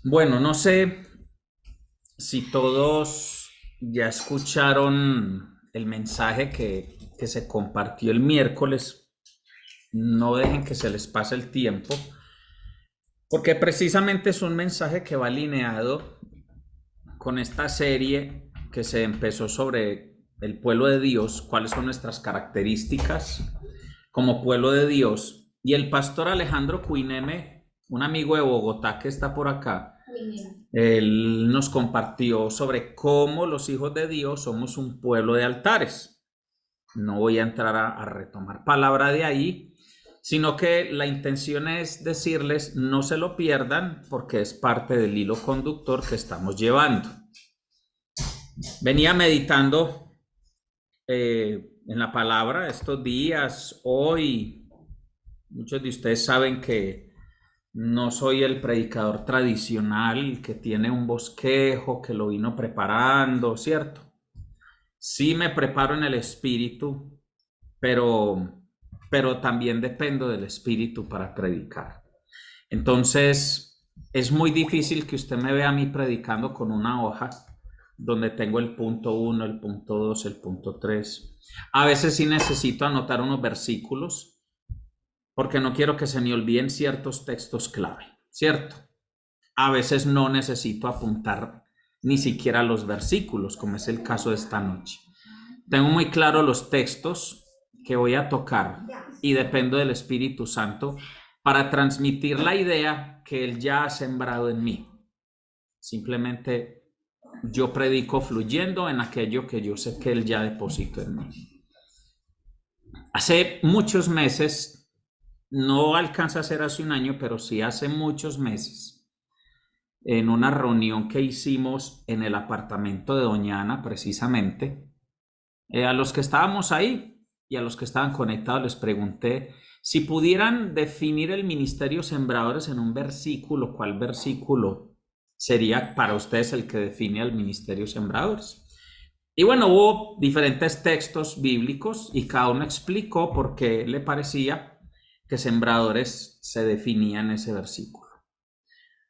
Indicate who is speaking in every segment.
Speaker 1: Bueno, no sé si todos ya escucharon el mensaje que se compartió el miércoles. No dejen que se les pase el tiempo, porque precisamente es un mensaje que va alineado con esta serie que se empezó sobre el pueblo de Dios, cuáles son nuestras características como pueblo de Dios. Y el pastor Alejandro Cuineme, un amigo de Bogotá que está por acá, él nos compartió sobre cómo los hijos de Dios somos un pueblo de altares. No voy a entrar a retomar palabra de ahí, sino que la intención es decirles no se lo pierdan porque es parte del hilo conductor que estamos llevando. Venía meditando en la palabra estos días, hoy. Muchos de ustedes saben que no soy el predicador tradicional que tiene un bosquejo, que lo vino preparando, ¿cierto? Sí me preparo en el espíritu, pero también dependo del espíritu para predicar. Entonces, es muy difícil que usted me vea a mí predicando con una hoja donde tengo el punto 1, el punto 2, el punto 3. A veces sí necesito anotar unos versículos porque no quiero que se me olviden ciertos textos clave, ¿cierto? A veces no necesito apuntar ni siquiera los versículos, como es el caso de esta noche. Tengo muy claro los textos que voy a tocar y dependo del Espíritu Santo para transmitir la idea que Él ya ha sembrado en mí. Simplemente yo predico fluyendo en aquello que yo sé que Él ya depositó en mí. Hace muchos meses, no alcanza a ser hace un año, pero sí hace muchos meses, en una reunión que hicimos en el apartamento de Doña Ana, precisamente, a los que estábamos ahí y a los que estaban conectados les pregunté si pudieran definir el ministerio Sembradores en un versículo, ¿cuál versículo sería para ustedes el que define al ministerio Sembradores? Y bueno, hubo diferentes textos bíblicos y cada uno explicó por qué le parecía que Sembradores se definía en ese versículo.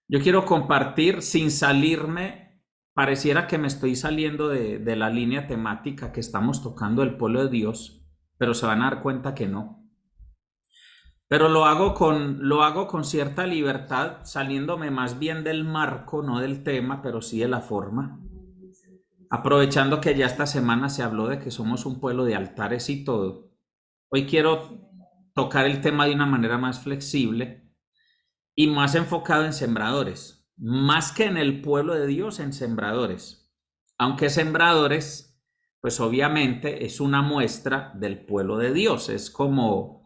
Speaker 1: Yo quiero compartir sin salirme, pareciera que me estoy saliendo de la línea temática que estamos tocando del pueblo de Dios, pero se van a dar cuenta que no. Pero lo hago con cierta libertad, saliéndome más bien del marco, no del tema, pero sí de la forma. Aprovechando que ya esta semana se habló de que somos un pueblo de altares y todo, hoy quiero tocar el tema de una manera más flexible y más enfocado en sembradores, más que en el pueblo de Dios, en sembradores. Aunque sembradores, pues obviamente es una muestra del pueblo de Dios, es como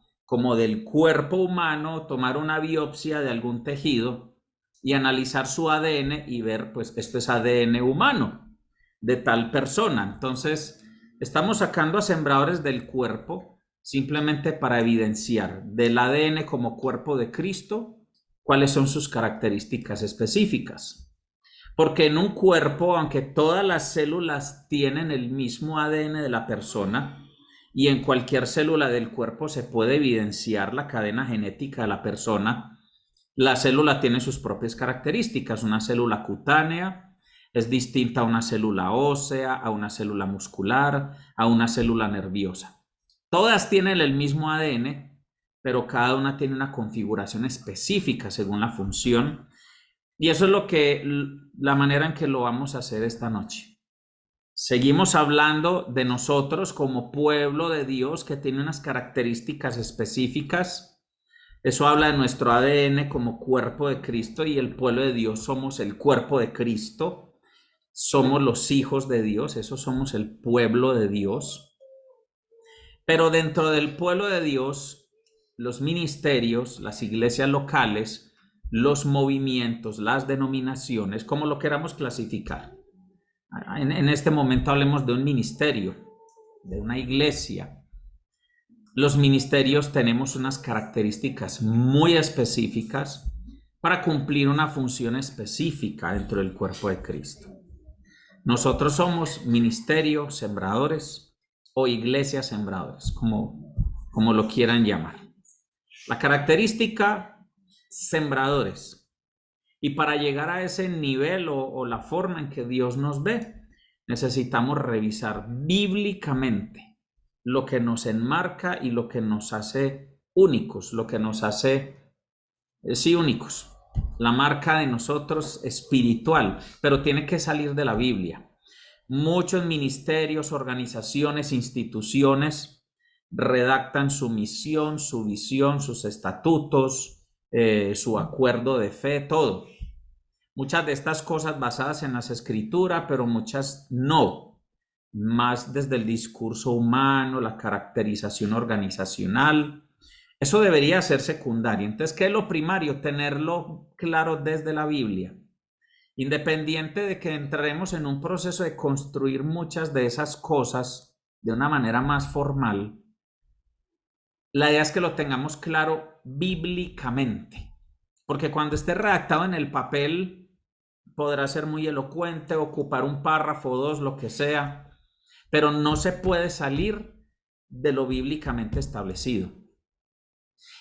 Speaker 1: del cuerpo humano tomar una biopsia de algún tejido y analizar su ADN y ver, pues esto es ADN humano de tal persona. Entonces, estamos sacando a sembradores del cuerpo simplemente para evidenciar del ADN como cuerpo de Cristo cuáles son sus características específicas. Porque en un cuerpo, aunque todas las células tienen el mismo ADN de la persona, y en cualquier célula del cuerpo se puede evidenciar la cadena genética de la persona, la célula tiene sus propias características. Una célula cutánea es distinta a una célula ósea, a una célula muscular, a una célula nerviosa. Todas tienen el mismo ADN, pero cada una tiene una configuración específica según la función. Y eso es la manera en que lo vamos a hacer esta noche. Seguimos hablando de nosotros como pueblo de Dios que tiene unas características específicas. Eso habla de nuestro ADN como cuerpo de Cristo, y el pueblo de Dios somos el cuerpo de Cristo. Somos los hijos de Dios, eso somos el pueblo de Dios. Pero dentro del pueblo de Dios, los ministerios, las iglesias locales, los movimientos, las denominaciones, como lo queramos clasificar. En este momento hablemos de un ministerio, de una iglesia. Los ministerios tenemos unas características muy específicas para cumplir una función específica dentro del cuerpo de Cristo. Nosotros somos ministerio sembradores o iglesia sembradores, como lo quieran llamar. La característica, sembradores. Y para llegar a ese nivel o la forma en que Dios nos ve, necesitamos revisar bíblicamente lo que nos enmarca y lo que nos hace únicos, lo que nos hace, sí, únicos. La marca de nosotros espiritual, pero tiene que salir de la Biblia. Muchos ministerios, organizaciones, instituciones redactan su misión, su visión, sus estatutos, su acuerdo de fe, todo. Muchas de estas cosas basadas en las escrituras, pero muchas no. Más desde el discurso humano, la caracterización organizacional. Eso debería ser secundario. Entonces, ¿qué es lo primario? Tenerlo claro desde la Biblia. Independiente de que entraremos en un proceso de construir muchas de esas cosas de una manera más formal, la idea es que lo tengamos claro bíblicamente. Porque cuando esté redactado en el papel, podrá ser muy elocuente, ocupar un párrafo o dos, lo que sea, pero no se puede salir de lo bíblicamente establecido.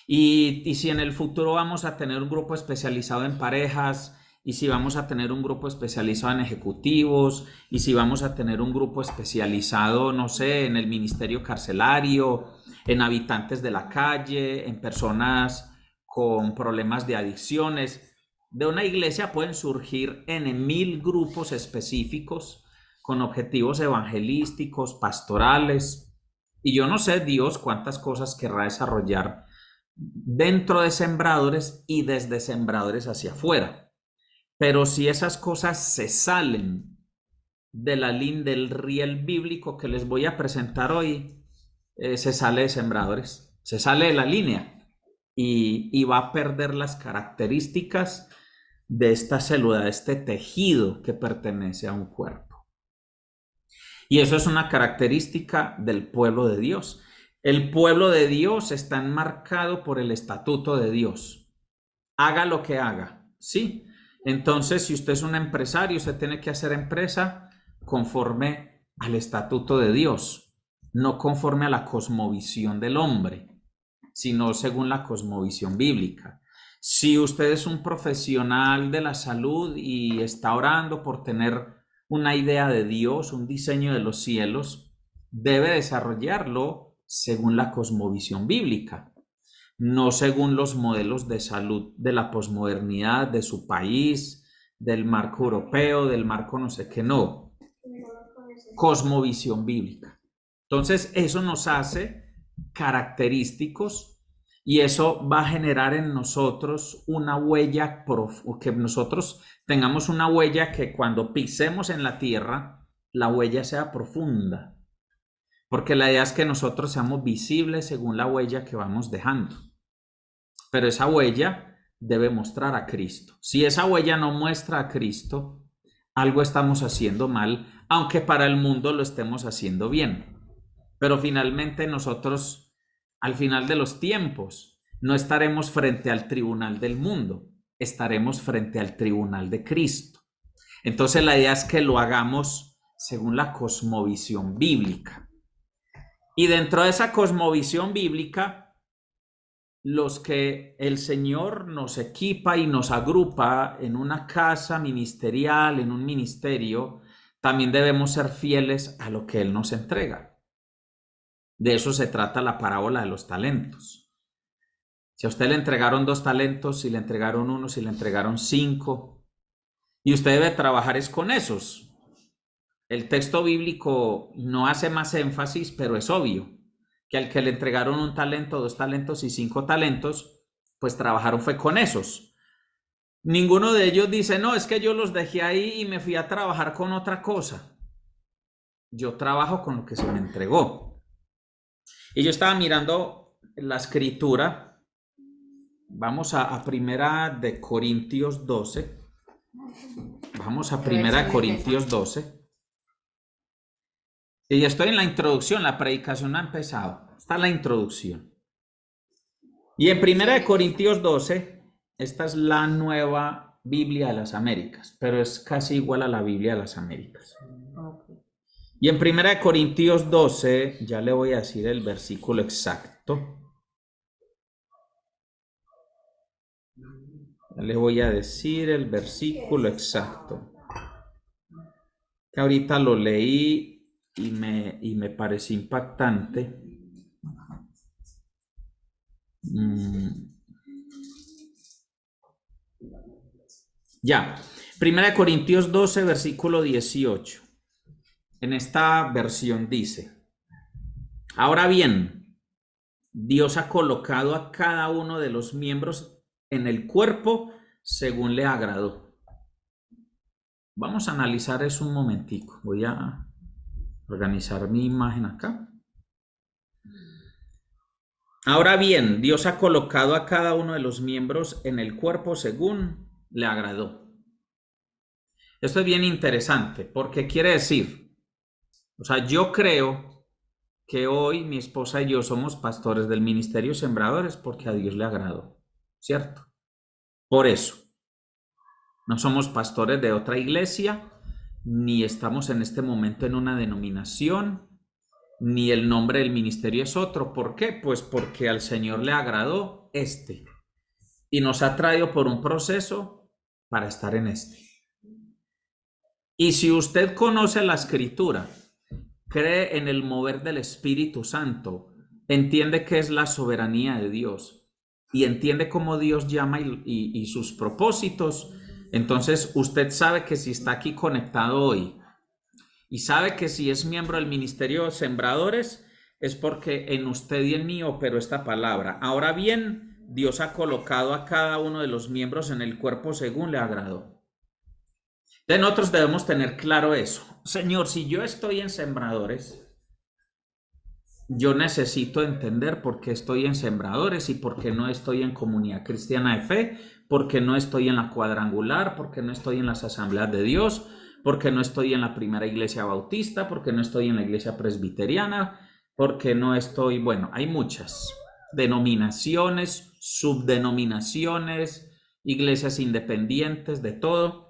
Speaker 1: Y si en el futuro vamos a tener un grupo especializado en parejas, y si vamos a tener un grupo especializado en ejecutivos, y si vamos a tener un grupo especializado, no sé, en el ministerio carcelario, en habitantes de la calle, en personas con problemas de adicciones, de una iglesia pueden surgir en 1000 grupos específicos con objetivos evangelísticos, pastorales, y yo no sé Dios cuántas cosas querrá desarrollar dentro de sembradores y desde sembradores hacia afuera. Pero si esas cosas se salen de la línea del riel bíblico que les voy a presentar hoy, se sale de sembradores, se sale de la línea y va a perder las características de esta célula, de este tejido que pertenece a un cuerpo. Y eso es una característica del pueblo de Dios. El pueblo de Dios está enmarcado por el estatuto de Dios. Haga lo que haga, ¿sí? Entonces, si usted es un empresario, usted tiene que hacer empresa conforme al estatuto de Dios, no conforme a la cosmovisión del hombre, sino según la cosmovisión bíblica. Si usted es un profesional de la salud y está orando por tener una idea de Dios, un diseño de los cielos, debe desarrollarlo según la cosmovisión bíblica, no según los modelos de salud de la posmodernidad, de su país, del marco europeo, del marco no sé qué, no. Cosmovisión bíblica. Entonces, eso nos hace característicos y eso va a generar en nosotros una huella, que nosotros tengamos una huella que cuando pisemos en la tierra, la huella sea profunda. Porque la idea es que nosotros seamos visibles según la huella que vamos dejando. Pero esa huella debe mostrar a Cristo. Si esa huella no muestra a Cristo, algo estamos haciendo mal, aunque para el mundo lo estemos haciendo bien. Pero finalmente nosotros, al final de los tiempos, no estaremos frente al tribunal del mundo, estaremos frente al tribunal de Cristo. Entonces la idea es que lo hagamos según la cosmovisión bíblica. Y dentro de esa cosmovisión bíblica, los que el Señor nos equipa y nos agrupa en una casa ministerial, en un ministerio, también debemos ser fieles a lo que Él nos entrega. De eso se trata la parábola de los talentos. Si a usted le entregaron 2 talentos, si le entregaron 1, si le entregaron 5, y usted debe trabajar es con esos. El texto bíblico no hace más énfasis, pero es obvio que al que le entregaron 1 talento, 2 talentos y 5 talentos, pues trabajaron fue con esos. Ninguno de ellos dice, no, es que yo los dejé ahí y me fui a trabajar con otra cosa. Yo trabajo con lo que se me entregó. Y yo estaba mirando la escritura. Vamos a Primera de Corintios 12. Vamos a Primera de Corintios 12. Y estoy en la introducción, la predicación no ha empezado. Está la introducción. Y en Primera de Corintios 12, esta es la nueva Biblia de las Américas, pero es casi igual a la Biblia de las Américas. Y en Primera de Corintios 12, ya le voy a decir el versículo exacto. Le voy a decir el versículo exacto. Que ahorita lo leí y me pareció impactante. Ya. 1 Corintios 12, versículo 18. En esta versión dice: ahora bien, Dios ha colocado a cada uno de los miembros en el cuerpo según le agradó. Vamos a analizar eso un momentico. Voy a organizar mi imagen acá. Ahora bien, Dios ha colocado a cada uno de los miembros en el cuerpo según le agradó. Esto es bien interesante porque quiere decir, o sea, yo creo que hoy mi esposa y yo somos pastores del Ministerio Sembradores porque a Dios le agradó, ¿cierto? Por eso, no somos pastores de otra iglesia, ni estamos en este momento en una denominación, ni el nombre del ministerio es otro. ¿Por qué? Pues porque al Señor le agradó este y nos ha traído por un proceso para estar en este. Y si usted conoce la Escritura, cree en el mover del Espíritu Santo, entiende que es la soberanía de Dios y entiende cómo Dios llama y sus propósitos, entonces usted sabe que si está aquí conectado hoy y sabe que si es miembro del Ministerio Sembradores, es porque en usted y en mí operó esta palabra. Ahora bien, Dios ha colocado a cada uno de los miembros en el cuerpo según le agradó. Entonces nosotros debemos tener claro eso. Señor, si yo estoy en Sembradores, yo necesito entender por qué estoy en Sembradores y por qué no estoy en Comunidad Cristiana de Fe, por qué no estoy en la Cuadrangular, por qué no estoy en las Asambleas de Dios, por qué no estoy en la Primera Iglesia Bautista, por qué no estoy en la Iglesia Presbiteriana, por qué no estoy, bueno, hay muchas denominaciones, subdenominaciones, iglesias independientes, de todo.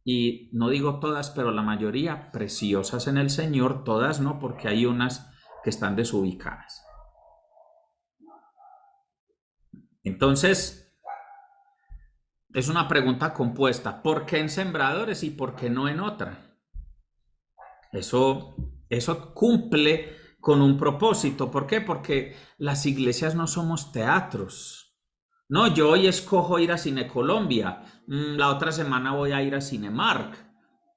Speaker 1: Y no digo todas, pero la mayoría preciosas en el Señor, todas no, porque hay unas que están desubicadas. Entonces, es una pregunta compuesta. ¿Por qué en Sembradores y por qué no en otra? Eso cumple con un propósito. ¿Por qué? Porque las iglesias no somos teatros. No, yo hoy escojo ir a Cine Colombia, la otra semana voy a ir a Cinemark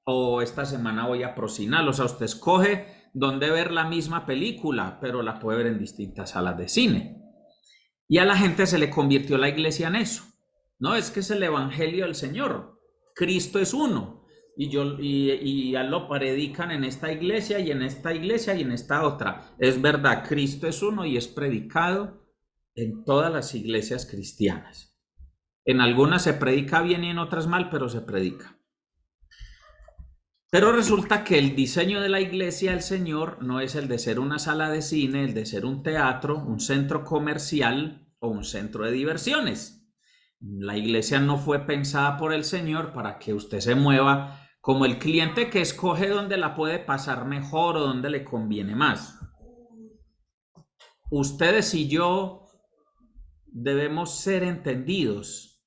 Speaker 1: o esta semana voy a Procinal. O sea, usted escoge dónde ver la misma película, pero la puede ver en distintas salas de cine. Y a la gente se le convirtió la iglesia en eso. No, es que es el evangelio del Señor. Cristo es uno. Y ya lo predican en esta iglesia y en esta iglesia y en esta otra. Es verdad, Cristo es uno y es predicado en todas las iglesias cristianas. En algunas se predica bien y en otras mal, pero se predica. Pero resulta que el diseño de la iglesia del Señor no es el de ser una sala de cine, el de ser un teatro, un centro comercial o un centro de diversiones. La iglesia no fue pensada por el Señor para que usted se mueva como el cliente que escoge dónde la puede pasar mejor o dónde le conviene más. Ustedes y yo debemos ser entendidos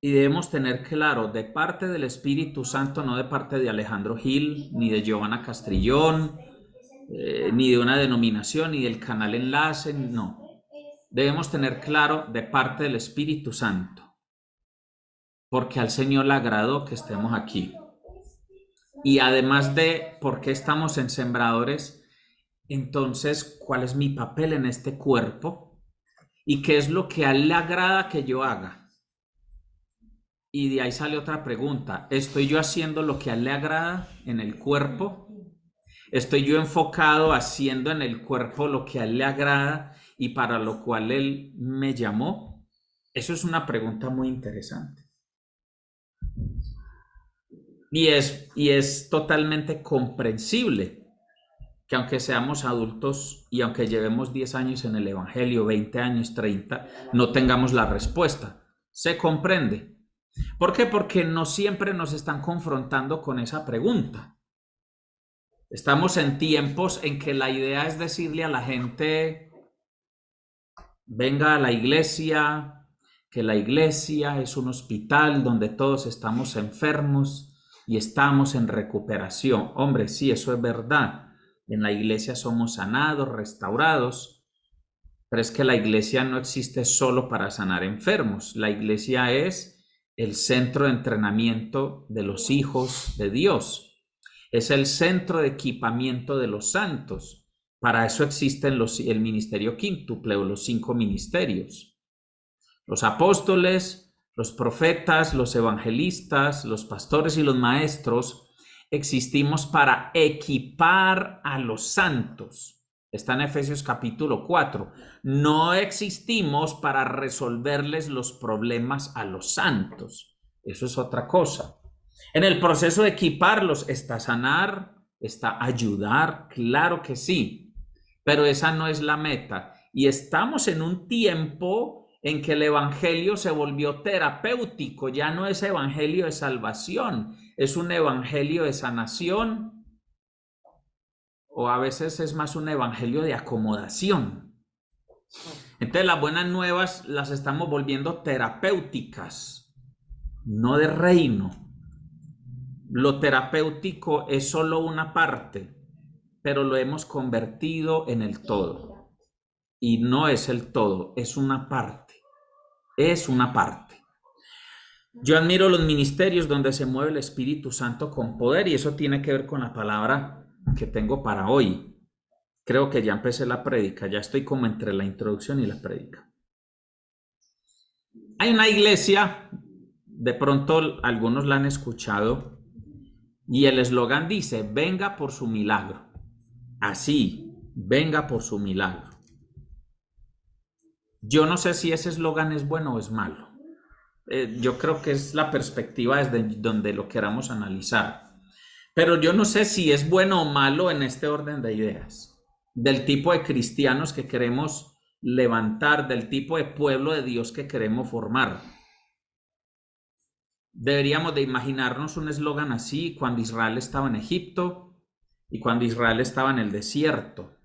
Speaker 1: y debemos tener claro, de parte del Espíritu Santo, no de parte de Alejandro Gil, ni de Giovanna Castrillón, ni de una denominación, ni del canal Enlace, no. Debemos tener claro de parte del Espíritu Santo, porque al Señor le agradó que estemos aquí. Y además de por qué estamos en Sembradores, entonces, ¿cuál es mi papel en este cuerpo? ¿Y qué es lo que a Él le agrada que yo haga? Y de ahí sale otra pregunta. ¿Estoy yo haciendo lo que a Él le agrada en el cuerpo? ¿Estoy yo enfocado haciendo en el cuerpo lo que a Él le agrada y para lo cual Él me llamó? Eso es una pregunta muy interesante. Y es totalmente comprensible que aunque seamos adultos y aunque llevemos 10 años en el Evangelio, 20 años, 30, no tengamos la respuesta. Se comprende. ¿Por qué? Porque no siempre nos están confrontando con esa pregunta. Estamos en tiempos en que la idea es decirle a la gente, venga a la iglesia, que la iglesia es un hospital donde todos estamos enfermos y estamos en recuperación. Hombre, sí, eso es verdad. En la iglesia somos sanados, restaurados, pero es que la iglesia no existe solo para sanar enfermos. La iglesia es el centro de entrenamiento de los hijos de Dios. Es el centro de equipamiento de los santos. Para eso existen el ministerio quíntuple o los 5 ministerios. Los apóstoles, los profetas, los evangelistas, los pastores y los maestros existimos para equipar a los santos. Está en Efesios capítulo 4. No existimos para resolverles los problemas a los santos. Eso es otra cosa. En el proceso de equiparlos está sanar, está ayudar, claro que sí, pero esa no es la meta. Y estamos en un tiempo en que el evangelio se volvió terapéutico, ya no es evangelio de salvación, es un evangelio de sanación, o a veces es más un evangelio de acomodación. Entonces las buenas nuevas las estamos volviendo terapéuticas, no de reino. Lo terapéutico es solo una parte, pero lo hemos convertido en el todo. Y no es el todo, es una parte. Es una parte. Yo admiro los ministerios donde se mueve el Espíritu Santo con poder, y eso tiene que ver con la palabra que tengo para hoy. Creo que ya empecé la prédica, ya estoy como entre la introducción y la prédica. Hay una iglesia, de pronto algunos la han escuchado, y el eslogan dice: venga por su milagro. Así, venga por su milagro. Yo no sé si ese eslogan es bueno o es malo. Yo creo que es la perspectiva desde donde lo queramos analizar. Pero yo no sé si es bueno o malo en este orden de ideas. Del tipo de cristianos que queremos levantar, del tipo de pueblo de Dios que queremos formar. Deberíamos de imaginarnos un eslogan así cuando Israel estaba en Egipto y cuando Israel estaba en el desierto.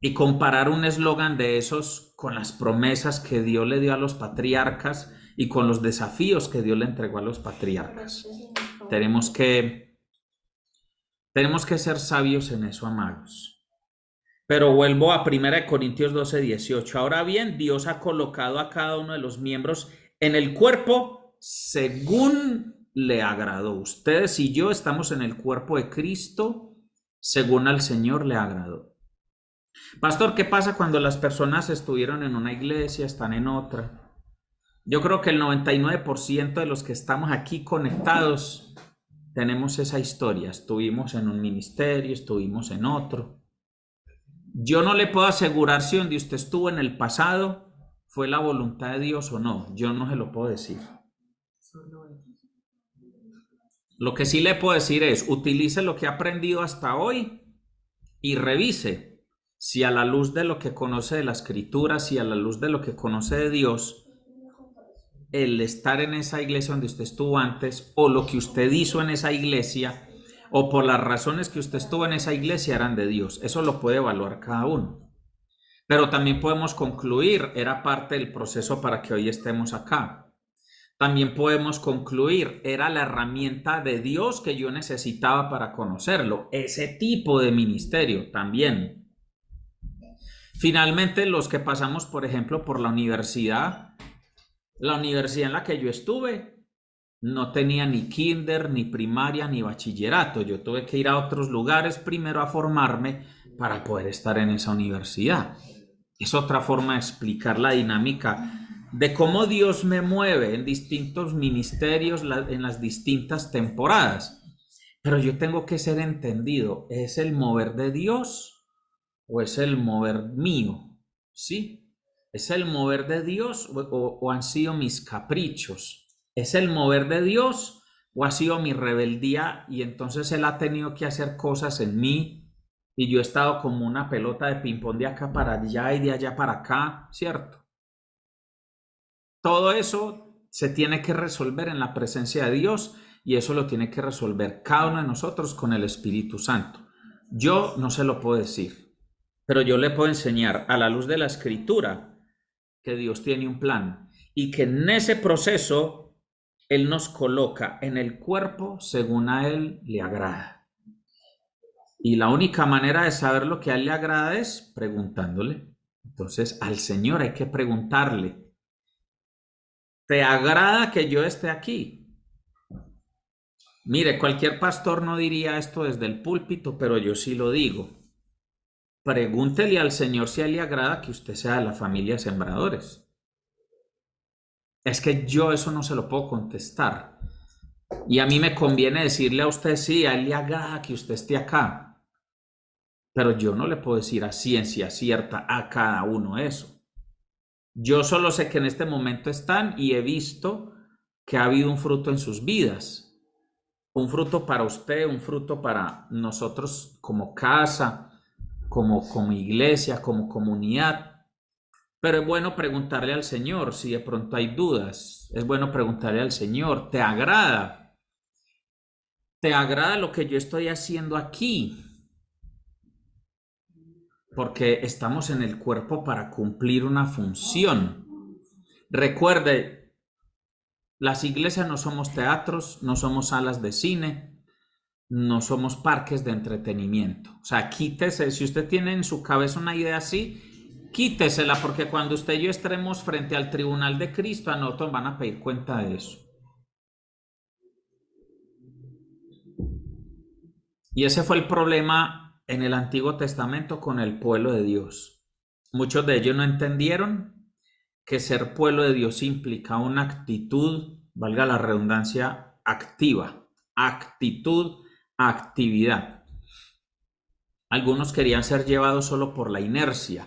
Speaker 1: Y comparar un eslogan de esos con las promesas que Dios le dio a los patriarcas y con los desafíos que Dios le entregó a los patriarcas. Tenemos que ser sabios en eso, amados. Pero vuelvo a 1 Corintios 12:18. Ahora bien, Dios ha colocado a cada uno de los miembros en el cuerpo según le agradó. Ustedes y yo estamos en el cuerpo de Cristo según al Señor le agradó. Pastor, ¿qué pasa cuando las personas estuvieron en una iglesia, están en otra? Yo creo que el 99% de los que estamos aquí conectados tenemos esa historia. Estuvimos en un ministerio, estuvimos en otro. Yo no le puedo asegurar si donde usted estuvo en el pasado fue la voluntad de Dios o no. Yo no se lo puedo decir. Lo que sí le puedo decir es, utilice lo que ha aprendido hasta hoy y revise si a la luz de lo que conoce de la Escritura, si a la luz de lo que conoce de Dios, el estar en esa iglesia donde usted estuvo antes, o lo que usted hizo en esa iglesia, o por las razones que usted estuvo en esa iglesia eran de Dios. Eso lo puede evaluar cada uno. Pero también podemos concluir, era parte del proceso para que hoy estemos acá. También podemos concluir, era la herramienta de Dios que yo necesitaba para conocerlo. Ese tipo de ministerio también. Finalmente, los que pasamos, por ejemplo, por la universidad en la que yo estuve no tenía ni kinder, ni primaria, ni bachillerato. Yo tuve que ir a otros lugares primero a formarme para poder estar en esa universidad. Es otra forma de explicar la dinámica de cómo Dios me mueve en distintos ministerios, en las distintas temporadas. Pero yo tengo que ser entendido, ¿es el mover de Dios o es el mover mío? ¿Sí? ¿Es el mover de Dios o han sido mis caprichos? ¿Es el mover de Dios o ha sido mi rebeldía y entonces Él ha tenido que hacer cosas en mí y yo he estado como una pelota de ping-pong de acá para allá y de allá para acá, ¿cierto? Todo eso se tiene que resolver en la presencia de Dios y eso lo tiene que resolver cada uno de nosotros con el Espíritu Santo. Yo no se lo puedo decir, pero yo le puedo enseñar a la luz de la Escritura que Dios tiene un plan y que en ese proceso Él nos coloca en el cuerpo según a Él le agrada. Y la única manera de saber lo que a Él le agrada es preguntándole. Entonces, al Señor hay que preguntarle, ¿te agrada que yo esté aquí? Mire, cualquier pastor no diría esto desde el púlpito, pero yo sí lo digo. Pregúntele al Señor si a Él le agrada que usted sea de la familia de sembradores. Es que yo eso no se lo puedo contestar. Y a mí me conviene decirle a usted, sí, a Él le agrada que usted esté acá. Pero yo no le puedo decir a ciencia cierta a cada uno eso. Yo solo sé que en este momento están y he visto que ha habido un fruto en sus vidas. Un fruto para usted, un fruto para nosotros como casa, como iglesia, como comunidad. Pero es bueno preguntarle al Señor si de pronto hay dudas. Es bueno preguntarle al Señor, ¿te agrada? ¿Te agrada lo que yo estoy haciendo aquí? Porque estamos en el cuerpo para cumplir una función. Recuerde, las iglesias no somos teatros, no somos salas de cine, no somos parques de entretenimiento. O sea, quítese, si usted tiene en su cabeza una idea así, quítesela, porque cuando usted y yo estaremos frente al tribunal de Cristo, a nosotros van a pedir cuenta de eso. Y ese fue el problema en el Antiguo Testamento con el pueblo de Dios. Muchos de ellos no entendieron que ser pueblo de Dios implica una actitud, valga la redundancia, activa. Actitud, actividad. Algunos querían ser llevados solo por la inercia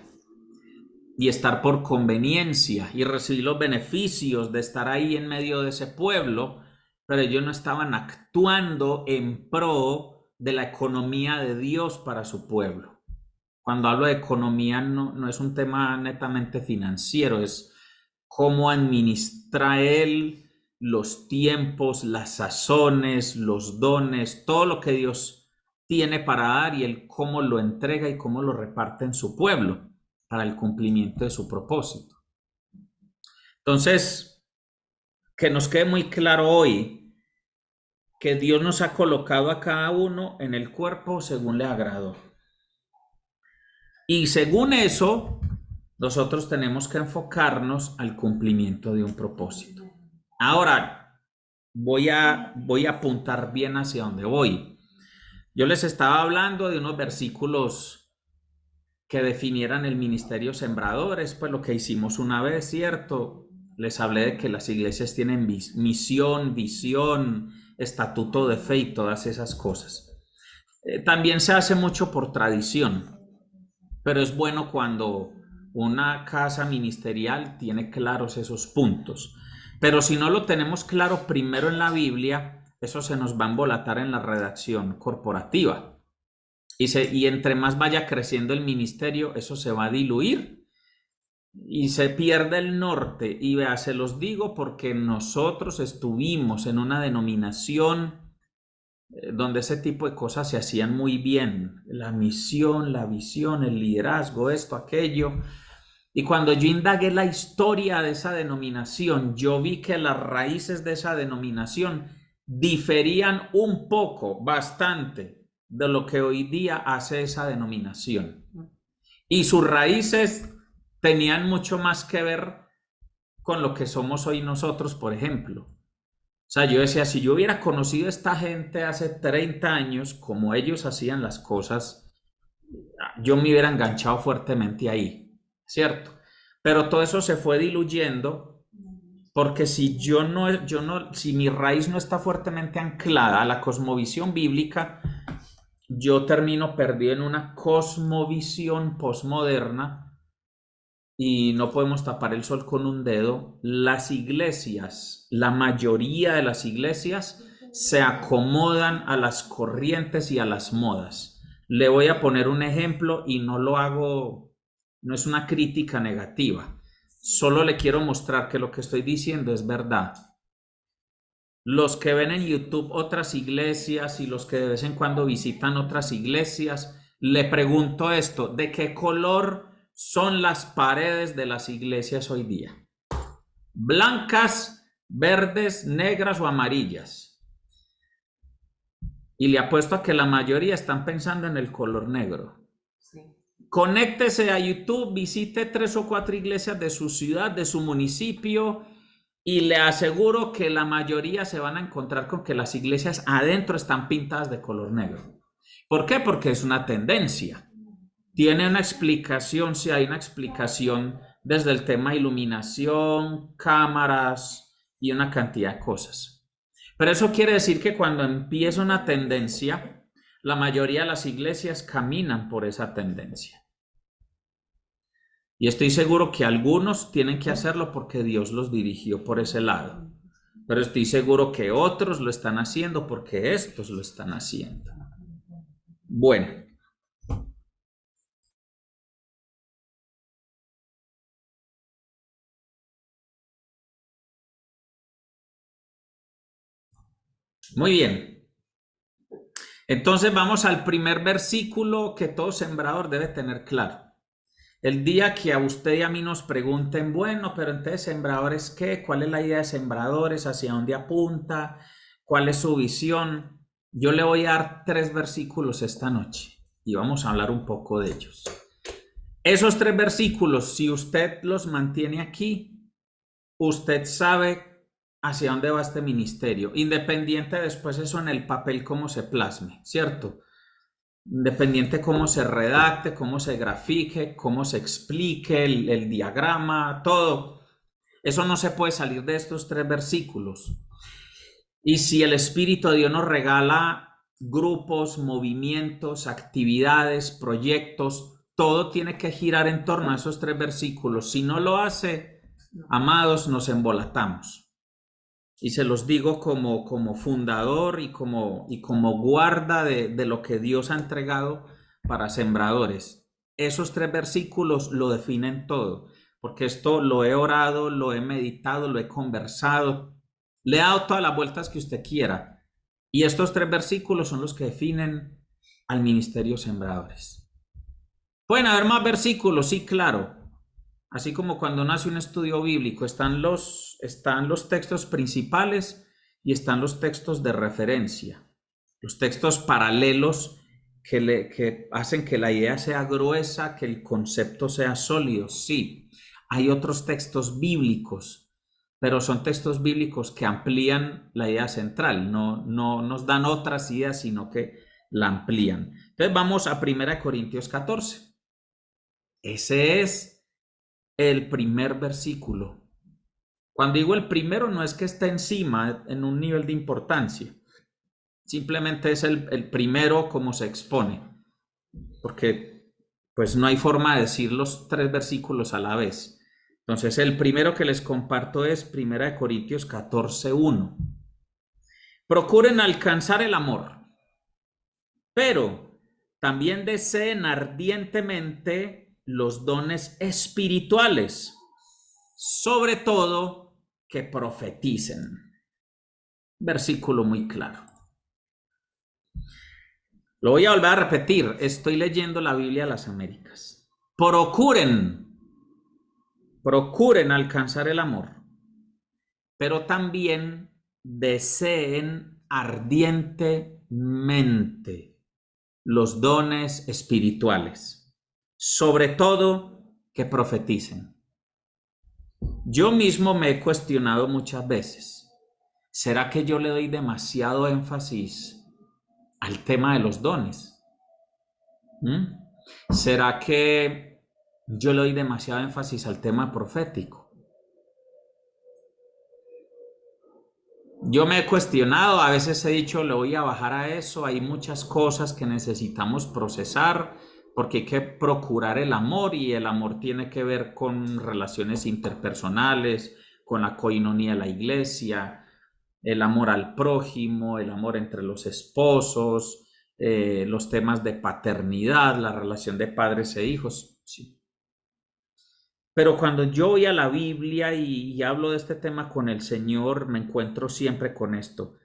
Speaker 1: y estar por conveniencia y recibir los beneficios de estar ahí en medio de ese pueblo, pero ellos no estaban actuando en pro de la economía de Dios para su pueblo. Cuando hablo de economía no es un tema netamente financiero, es cómo administra Él los tiempos, las sazones, los dones, todo lo que Dios tiene para dar y Él cómo lo entrega y cómo lo reparte en su pueblo para el cumplimiento de su propósito. Entonces, que nos quede muy claro hoy que Dios nos ha colocado a cada uno en el cuerpo según le agradó. Y según eso, nosotros tenemos que enfocarnos al cumplimiento de un propósito. Ahora, voy a apuntar bien hacia dónde voy. Yo les estaba hablando de unos versículos que definieran el ministerio sembradores, pues lo que hicimos una vez, ¿cierto? Les hablé de que las iglesias tienen misión, visión, estatuto de fe y todas esas cosas. También se hace mucho por tradición, pero es bueno cuando una casa ministerial tiene claros esos puntos. Pero si no lo tenemos claro primero en la Biblia, eso se nos va a embolatar en la redacción corporativa. Y entre más vaya creciendo el ministerio, eso se va a diluir y se pierde el norte. Y vea, se los digo porque nosotros estuvimos en una denominación donde ese tipo de cosas se hacían muy bien. La misión, la visión, el liderazgo, esto, aquello. Y cuando yo indagué la historia de esa denominación, yo vi que las raíces de esa denominación diferían un poco, bastante, de lo que hoy día hace esa denominación. Y sus raíces tenían mucho más que ver con lo que somos hoy nosotros, por ejemplo. O sea, yo decía, si yo hubiera conocido a esta gente hace 30 años, como ellos hacían las cosas, yo me hubiera enganchado fuertemente ahí, ¿cierto? Pero todo eso se fue diluyendo porque si si mi raíz no está fuertemente anclada a la cosmovisión bíblica, yo termino perdido en una cosmovisión posmoderna y no podemos tapar el sol con un dedo. Las iglesias, la mayoría de las iglesias se acomodan a las corrientes y a las modas. Le voy a poner un ejemplo y no lo hago, no es una crítica negativa. Solo le quiero mostrar que lo que estoy diciendo es verdad. Los que ven en YouTube otras iglesias y los que de vez en cuando visitan otras iglesias, le pregunto esto, ¿de qué color son las paredes de las iglesias hoy día. Blancas, verdes, negras o amarillas. Y le apuesto a que la mayoría están pensando en el color negro. Sí. Conéctese a YouTube, visite 3 o 4 iglesias de su ciudad, de su municipio, y le aseguro que la mayoría se van a encontrar con que las iglesias adentro están pintadas de color negro. ¿Por qué? Porque es una tendencia. Tiene una explicación, si hay una explicación desde el tema iluminación, cámaras y una cantidad de cosas. Pero eso quiere decir que cuando empieza una tendencia, la mayoría de las iglesias caminan por esa tendencia. Y estoy seguro que algunos tienen que hacerlo porque Dios los dirigió por ese lado. Pero estoy seguro que otros lo están haciendo porque estos lo están haciendo. Bueno. Muy bien. Entonces vamos al primer versículo que todo sembrador debe tener claro. El día que a usted y a mí nos pregunten, bueno, pero entonces sembradores, ¿qué? ¿Cuál es la idea de sembradores? ¿Hacia dónde apunta? ¿Cuál es su visión? Yo le voy a dar 3 versículos esta noche y vamos a hablar un poco de ellos. Esos 3 versículos, si usted los mantiene aquí, usted sabe hacia dónde va este ministerio, independiente después eso en el papel cómo se plasme, ¿cierto? Independiente cómo se redacte, cómo se grafique, cómo se explique el diagrama, todo. Eso no se puede salir de estos 3 versículos. Y si el Espíritu de Dios nos regala grupos, movimientos, actividades, proyectos, todo tiene que girar en torno a esos 3 versículos. Si no lo hace, amados, nos embolatamos. Y se los digo como fundador y como guarda de lo que Dios ha entregado para sembradores. Esos 3 versículos lo definen todo, porque esto lo he orado, lo he meditado, lo he conversado, le he dado todas las vueltas que usted quiera. Y estos 3 versículos son los que definen al ministerio sembradores. Pueden haber más versículos, sí, claro. Así como cuando nace un estudio bíblico, están los textos principales y están los textos de referencia, los textos paralelos que hacen que la idea sea gruesa, que el concepto sea sólido. Sí, hay otros textos bíblicos, pero son textos bíblicos que amplían la idea central, no nos dan otras ideas, sino que la amplían. Entonces vamos a 1 Corintios 14. Ese es el primer versículo. Cuando digo el primero, no es que esté encima en un nivel de importancia, simplemente es el primero como se expone, porque pues no hay forma de decir los 3 versículos a la vez. Entonces el primero que les comparto es 1 Corintios 14:1. Procuren alcanzar el amor, pero también deseen ardientemente los dones espirituales, sobre todo que profeticen. Versículo muy claro. Lo voy a volver a repetir. Estoy leyendo la Biblia de las Américas. Procuren alcanzar el amor, pero también deseen ardientemente los dones espirituales, sobre todo que profeticen. Yo mismo me he cuestionado muchas veces, ¿será que yo le doy demasiado énfasis al tema de los dones? ¿Será que yo le doy demasiado énfasis al tema profético? Yo me he cuestionado, a veces he dicho, le voy a bajar a eso, hay muchas cosas que necesitamos procesar, porque hay que procurar el amor y el amor tiene que ver con relaciones interpersonales, con la coinonía de la iglesia, el amor al prójimo, el amor entre los esposos, los temas de paternidad, la relación de padres e hijos. Sí. Pero cuando yo voy a la Biblia y hablo de este tema con el Señor, me encuentro siempre con esto,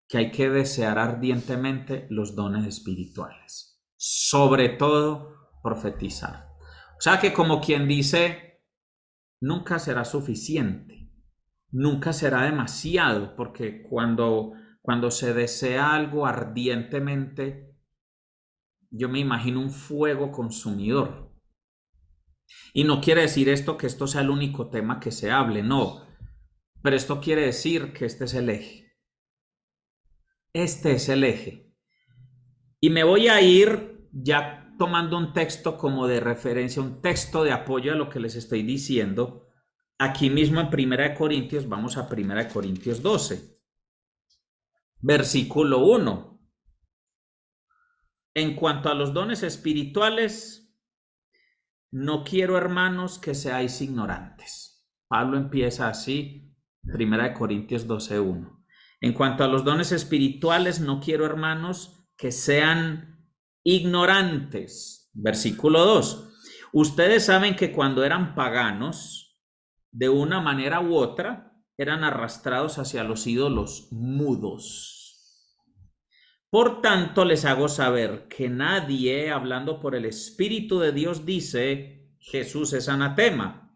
Speaker 1: que hay que desear ardientemente los dones espirituales, sobre todo profetizar. O sea que como quien dice, nunca será suficiente, nunca será demasiado, porque cuando se desea algo ardientemente, yo me imagino un fuego consumidor. Y no quiere decir esto que esto sea el único tema que se hable, no. Pero esto quiere decir que este es el eje. Este es el eje. Y me voy a ir ya tomando un texto como de referencia, un texto de apoyo a lo que les estoy diciendo. Aquí mismo en 1 Corintios, vamos a 1 Corintios 12, versículo 1. En cuanto a los dones espirituales, no quiero, hermanos, que seáis ignorantes. Pablo empieza así, 1 Corintios 12:1. En cuanto a los dones espirituales, no quiero, hermanos, que sean ignorantes. Versículo 2. Ustedes saben que cuando eran paganos, de una manera u otra, eran arrastrados hacia los ídolos mudos. Por tanto, les hago saber que nadie, hablando por el Espíritu de Dios, dice Jesús es anatema.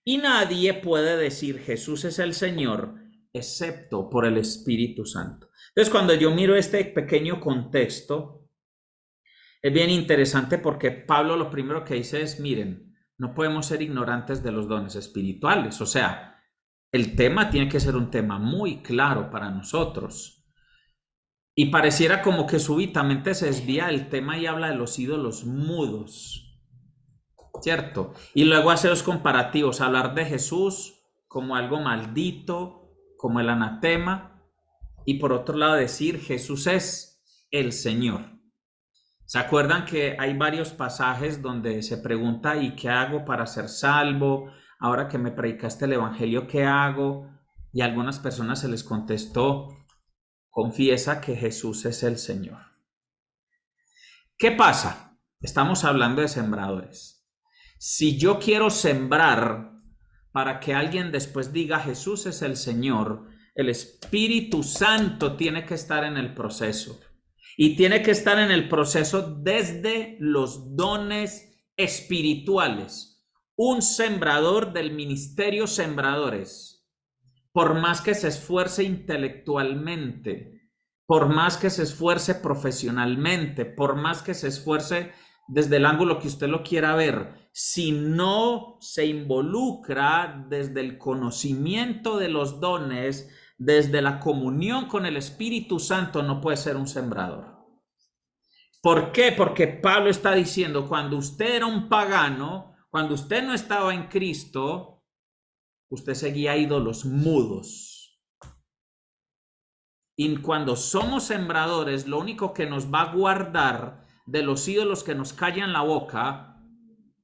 Speaker 1: Y nadie puede decir Jesús es el Señor, excepto por el Espíritu Santo. Entonces, cuando yo miro este pequeño contexto, es bien interesante porque Pablo lo primero que dice es, miren, no podemos ser ignorantes de los dones espirituales. O sea, el tema tiene que ser un tema muy claro para nosotros. Y pareciera como que súbitamente se desvía el tema y habla de los ídolos mudos, ¿cierto? Y luego hace los comparativos, hablar de Jesús como algo maldito, como el anatema, y por otro lado decir Jesús es el Señor. ¿Se acuerdan que hay varios pasajes donde se pregunta ¿y qué hago para ser salvo? Ahora que me predicaste el evangelio, ¿qué hago? Y a algunas personas se les contestó, confiesa que Jesús es el Señor. ¿Qué pasa? Estamos hablando de sembradores. Si yo quiero sembrar para que alguien después diga Jesús es el Señor, el Espíritu Santo tiene que estar en el proceso. Y tiene que estar en el proceso desde los dones espirituales. Un sembrador del ministerio sembradores, por más que se esfuerce intelectualmente, por más que se esfuerce profesionalmente, por más que se esfuerce desde el ángulo que usted lo quiera ver, si no se involucra desde el conocimiento de los dones, desde la comunión con el Espíritu Santo, no puede ser un sembrador. ¿Por qué? Porque Pablo está diciendo, cuando usted era un pagano, cuando usted no estaba en Cristo, usted seguía ídolos mudos. Y cuando somos sembradores, lo único que nos va a guardar de los ídolos que nos callan la boca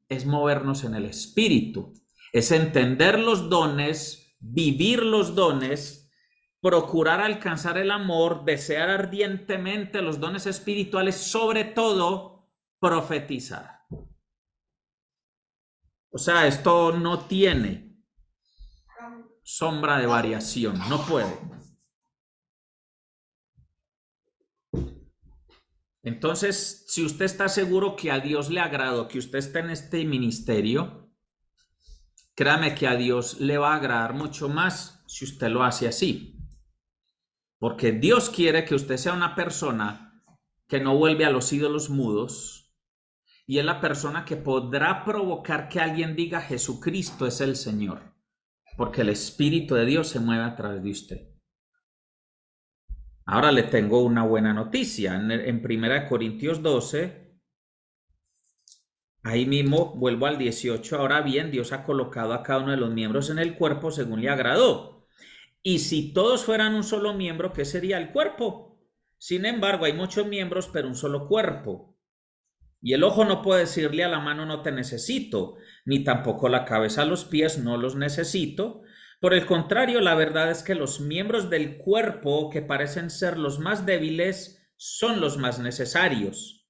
Speaker 1: es movernos en el Espíritu. Es entender los dones, vivir los dones, procurar alcanzar el amor, desear ardientemente los dones espirituales, sobre todo profetizar. O sea, esto no tiene sombra de variación, no puede. Entonces, si usted está seguro que a Dios le agradó que usted esté en este ministerio, créame que a Dios le va a agradar mucho más si usted lo hace así. Porque Dios quiere que usted sea una persona que no vuelve a los ídolos mudos y es la persona que podrá provocar que alguien diga Jesucristo es el Señor, porque el Espíritu de Dios se mueve a través de usted. Ahora le tengo una buena noticia. En 1 Corintios 12, ahí mismo vuelvo al 18. Ahora bien, Dios ha colocado a cada uno de los miembros en el cuerpo según le agradó. Y si todos fueran un solo miembro, ¿qué sería el cuerpo? Sin embargo, hay muchos miembros, pero un solo cuerpo. Y el ojo no puede decirle a la mano no te necesito, ni tampoco la cabeza a los pies no los necesito. Por el contrario, la verdad es que los miembros del cuerpo que parecen ser los más débiles son los más necesarios.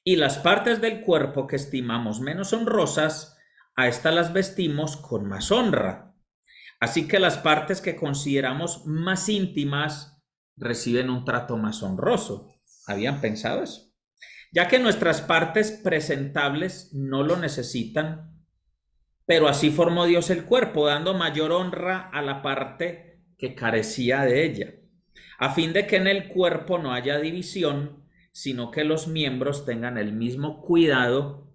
Speaker 1: Y las partes del cuerpo que estimamos menos honrosas, a estas las vestimos con más honra. Así que las partes que consideramos más íntimas reciben un trato más honroso. ¿Habían pensado eso? ya que nuestras partes presentables no lo necesitan, pero así formó Dios el cuerpo, dando mayor honra a la parte que carecía de ella, a fin de que en el cuerpo no haya división, sino que los miembros tengan el mismo cuidado.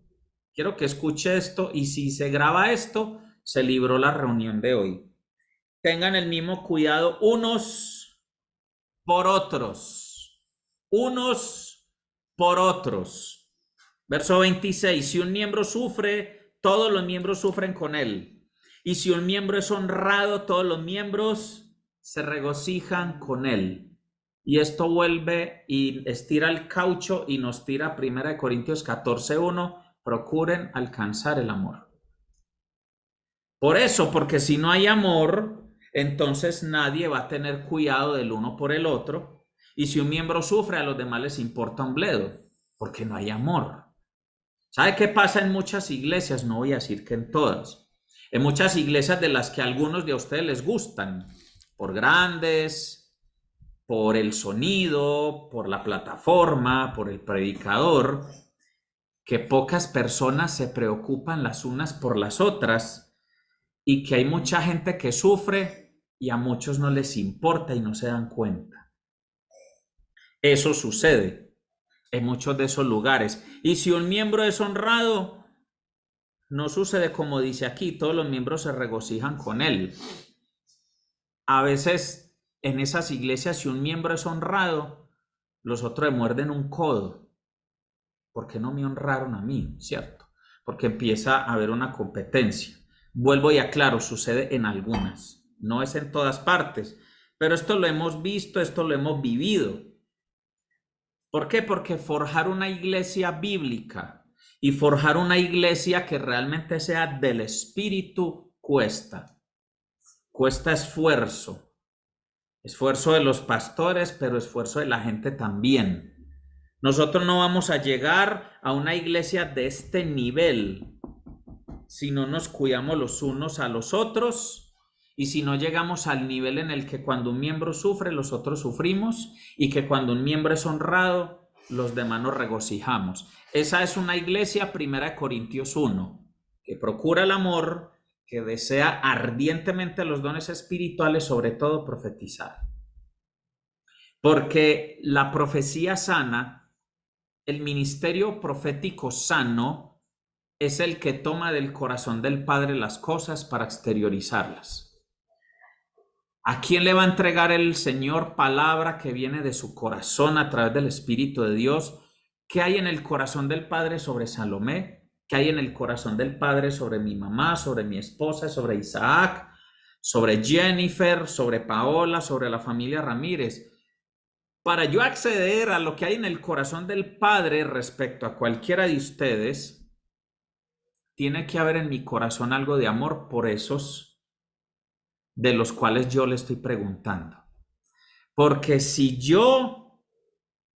Speaker 1: Quiero que escuche esto, y si se graba esto, se libró la reunión de hoy. Tengan el mismo cuidado unos por otros, unos por otros. Verso 26, si un miembro sufre, todos los miembros sufren con él. Y si un miembro es honrado, todos los miembros se regocijan con él. Y esto vuelve y estira el caucho y nos tira 1 Corintios 14:1, procuren alcanzar el amor. Por eso, porque si no hay amor, entonces nadie va a tener cuidado del uno por el otro. Y si un miembro sufre, a los demás les importa un bledo, porque no hay amor. ¿Sabe qué pasa en muchas iglesias? No voy a decir que en todas. En muchas iglesias de las que a algunos de ustedes les gustan, por grandes, por el sonido, por la plataforma, por el predicador, que pocas personas se preocupan las unas por las otras y que hay mucha gente que sufre y a muchos no les importa y no se dan cuenta. Eso sucede en muchos de esos lugares. Y si un miembro es honrado, no sucede como dice aquí, todos los miembros se regocijan con él. A veces en esas iglesias, si un miembro es honrado, los otros le muerden un codo. ¿Por qué no me honraron a mí? ¿Cierto? Porque empieza a haber una competencia. Vuelvo y aclaro, sucede en algunas, no es en todas partes, pero esto lo hemos visto, esto lo hemos vivido. ¿Por qué? Porque forjar una iglesia bíblica y forjar una iglesia que realmente sea del Espíritu cuesta esfuerzo, esfuerzo de los pastores, pero esfuerzo de la gente también. Nosotros no vamos a llegar a una iglesia de este nivel si no nos cuidamos los unos a los otros y si no llegamos al nivel en el que cuando un miembro sufre, los otros sufrimos, y que cuando un miembro es honrado, los demás nos regocijamos. Esa es una iglesia, 1 Corintios 1, que procura el amor, que desea ardientemente los dones espirituales, sobre todo profetizar. Porque la profecía sana, el ministerio profético sano, es el que toma del corazón del Padre las cosas para exteriorizarlas. ¿A quién le va a entregar el Señor palabra que viene de su corazón a través del Espíritu de Dios? ¿Qué hay en el corazón del Padre sobre Salomé? ¿Qué hay en el corazón del Padre sobre mi mamá, sobre mi esposa, sobre Isaac, sobre Jennifer, sobre Paola, sobre la familia Ramírez? Para yo acceder a lo que hay en el corazón del Padre respecto a cualquiera de ustedes, tiene que haber en mi corazón algo de amor por esos de los cuales yo le estoy preguntando. Porque si yo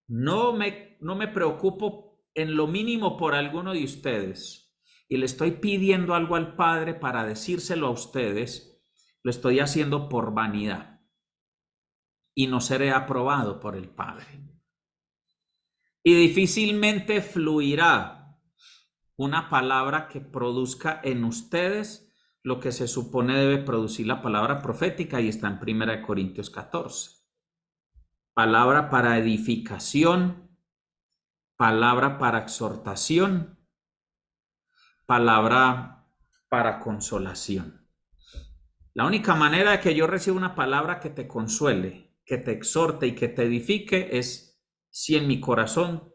Speaker 1: no me preocupo en lo mínimo por alguno de ustedes y le estoy pidiendo algo al Padre para decírselo a ustedes, lo estoy haciendo por vanidad y no seré aprobado por el Padre. Y difícilmente fluirá una palabra que produzca en ustedes lo que se supone debe producir la palabra profética, y está en 1 Corintios 14. Palabra para edificación, palabra para exhortación, palabra para consolación. La única manera de que yo reciba una palabra que te consuele, que te exhorte y que te edifique es si en mi corazón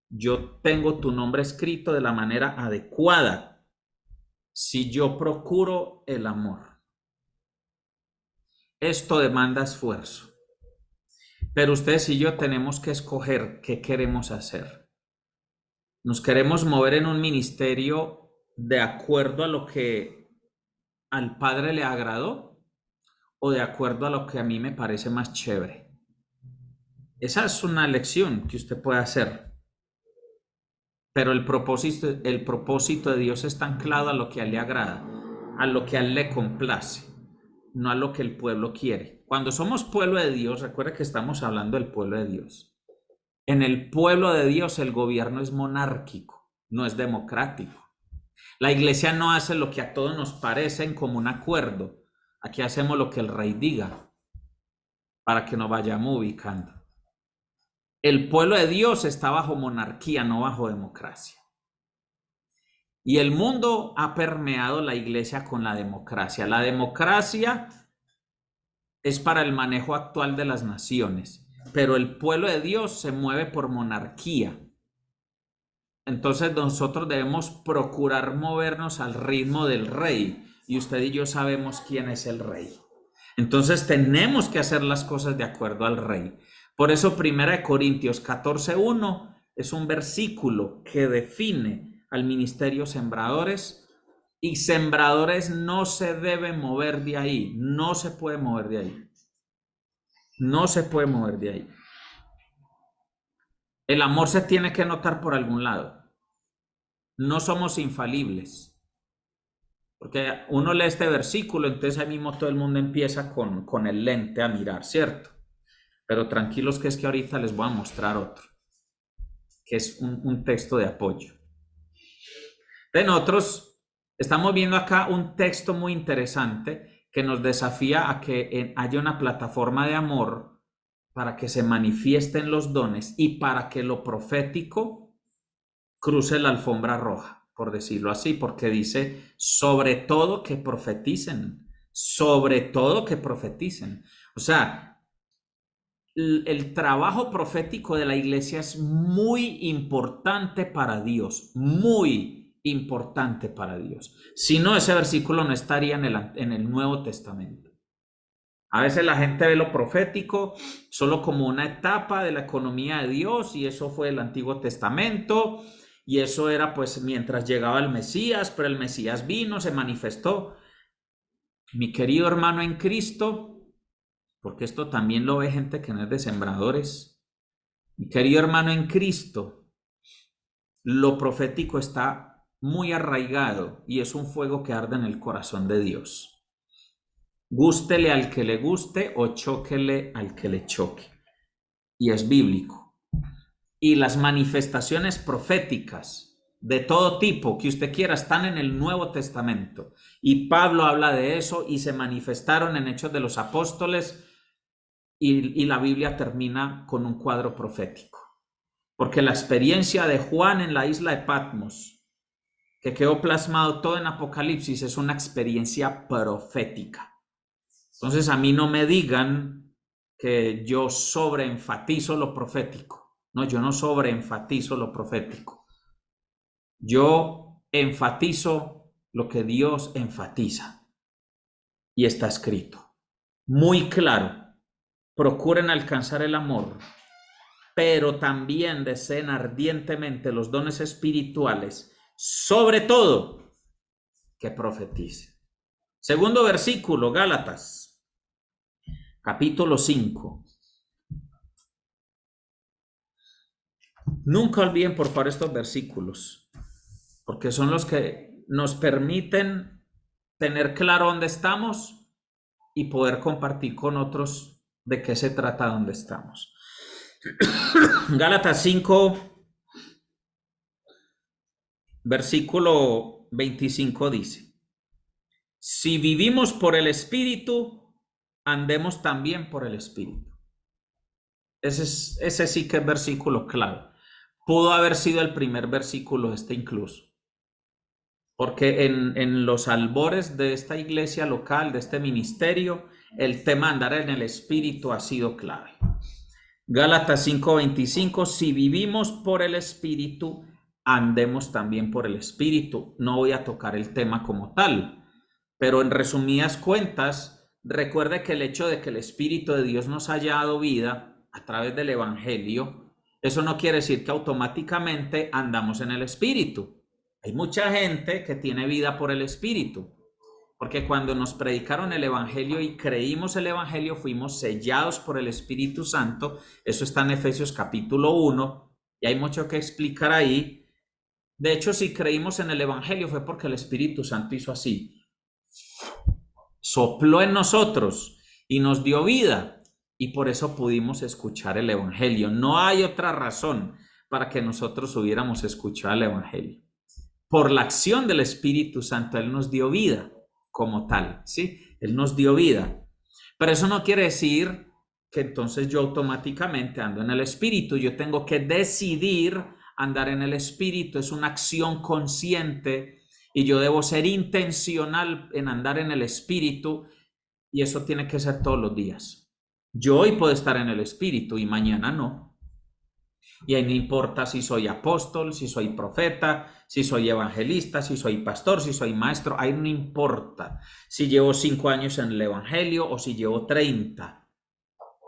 Speaker 1: yo tengo tu nombre escrito de la manera adecuada, si yo procuro el amor. Esto demanda esfuerzo, pero ustedes y yo tenemos que escoger qué queremos hacer. ¿Nos queremos mover en un ministerio de acuerdo a lo que al Padre le agradó o de acuerdo a lo que a mí me parece más chévere? Esa es una elección que usted puede hacer. Pero el propósito de Dios está anclado a lo que a él le agrada, a lo que a él le complace, no a lo que el pueblo quiere. Cuando somos pueblo de Dios, recuerda que estamos hablando del pueblo de Dios. En el pueblo de Dios el gobierno es monárquico, no es democrático. La iglesia no hace lo que a todos nos parece en común acuerdo. Aquí hacemos lo que el rey diga para que nos vayamos ubicando. El pueblo de Dios está bajo monarquía, no bajo democracia. Y el mundo ha permeado la iglesia con la democracia. La democracia es para el manejo actual de las naciones, pero el pueblo de Dios se mueve por monarquía. Entonces nosotros debemos procurar movernos al ritmo del rey, y usted y yo sabemos quién es el rey. Entonces tenemos que hacer las cosas de acuerdo al rey. Por eso 1 Corintios 14:1 es un versículo que define al ministerio sembradores, y sembradores no se debe mover de ahí, no se puede mover de ahí. No se puede mover de ahí. El amor se tiene que notar por algún lado. No somos infalibles. Porque uno lee este versículo, entonces ahí mismo todo el mundo empieza con el lente a mirar, ¿cierto? Pero tranquilos que es que ahorita les voy a mostrar otro, que es un texto de apoyo. Entonces nosotros estamos viendo acá un texto muy interesante que nos desafía a que haya una plataforma de amor para que se manifiesten los dones y para que lo profético cruce la alfombra roja, por decirlo así, porque dice, sobre todo que profeticen, sobre todo que profeticen. O sea, el trabajo profético de la iglesia es muy importante para Dios, muy importante para Dios. Si no, ese versículo no estaría en el Nuevo Testamento. A veces la gente ve lo profético solo como una etapa de la economía de Dios, y eso fue el Antiguo Testamento, y eso era pues mientras llegaba el Mesías, pero el Mesías vino, se manifestó. Mi querido hermano en Cristo, porque esto también lo ve gente que no es de sembradores, mi querido hermano en Cristo, lo profético está muy arraigado y es un fuego que arde en el corazón de Dios. Gústele al que le guste o chóquele al que le choque. Y es bíblico. Y las manifestaciones proféticas de todo tipo que usted quiera están en el Nuevo Testamento. Y Pablo habla de eso y se manifestaron en Hechos de los Apóstoles, y la Biblia termina con un cuadro profético. Porque la experiencia de Juan en la isla de Patmos, que quedó plasmado todo en Apocalipsis, es una experiencia profética. Entonces a mí no me digan que yo sobreenfatizo lo profético. No, yo no sobreenfatizo lo profético. Yo enfatizo lo que Dios enfatiza. Y está escrito. Muy claro. Procuren alcanzar el amor, pero también deseen ardientemente los dones espirituales, sobre todo que profeticen. Segundo versículo, Gálatas. Capítulo 5. Nunca olviden, por favor, estos versículos, porque son los que nos permiten tener claro dónde estamos y poder compartir con otros de qué se trata donde estamos. Gálatas 5, versículo 25 dice, si vivimos por el Espíritu, andemos también por el Espíritu. Ese sí que es versículo clave. Pudo haber sido el primer versículo incluso. Porque en los albores de esta iglesia local, de este ministerio, el tema andar en el Espíritu ha sido clave. Gálatas 5:25, si vivimos por el Espíritu, andemos también por el Espíritu. No voy a tocar el tema como tal, pero en resumidas cuentas, recuerde que el hecho de que el Espíritu de Dios nos haya dado vida a través del Evangelio, eso no quiere decir que automáticamente andamos en el Espíritu. Hay mucha gente que tiene vida por el Espíritu, porque cuando nos predicaron el Evangelio y creímos el Evangelio, fuimos sellados por el Espíritu Santo. Eso está en Efesios capítulo 1, y hay mucho que explicar ahí. De hecho, si creímos en el Evangelio fue porque el Espíritu Santo hizo así. Sopló en nosotros y nos dio vida. y por eso pudimos escuchar el Evangelio. No hay otra razón para que nosotros hubiéramos escuchado el Evangelio. Por la acción del Espíritu Santo, Él nos dio vida como tal, ¿sí? Él nos dio vida. Pero eso no quiere decir que entonces yo automáticamente ando en el Espíritu. Yo tengo que decidir andar en el Espíritu. Es una acción consciente y yo debo ser intencional en andar en el Espíritu, y eso tiene que ser todos los días. Yo hoy puedo estar en el Espíritu y mañana no. Y ahí no importa si soy apóstol, si soy profeta, si soy evangelista, si soy pastor, si soy maestro, ahí no importa si llevo 5 años en el Evangelio o si llevo 30.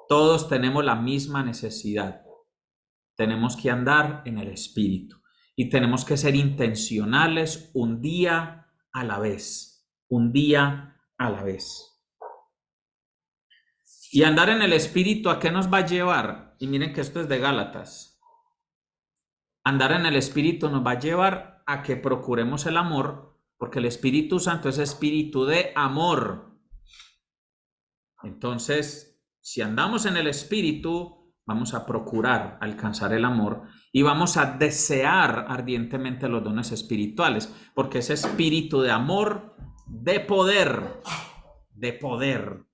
Speaker 1: Todos tenemos la misma necesidad. Tenemos que andar en el Espíritu y tenemos que ser intencionales un día a la vez, un día a la vez. Y andar en el Espíritu, ¿a qué nos va a llevar? Y miren que esto es de Gálatas. Andar en el Espíritu nos va a llevar a que procuremos el amor, porque el Espíritu Santo es espíritu de amor. Entonces, si andamos en el Espíritu, vamos a procurar alcanzar el amor y vamos a desear ardientemente los dones espirituales, porque ese espíritu de amor, de poder, de poder.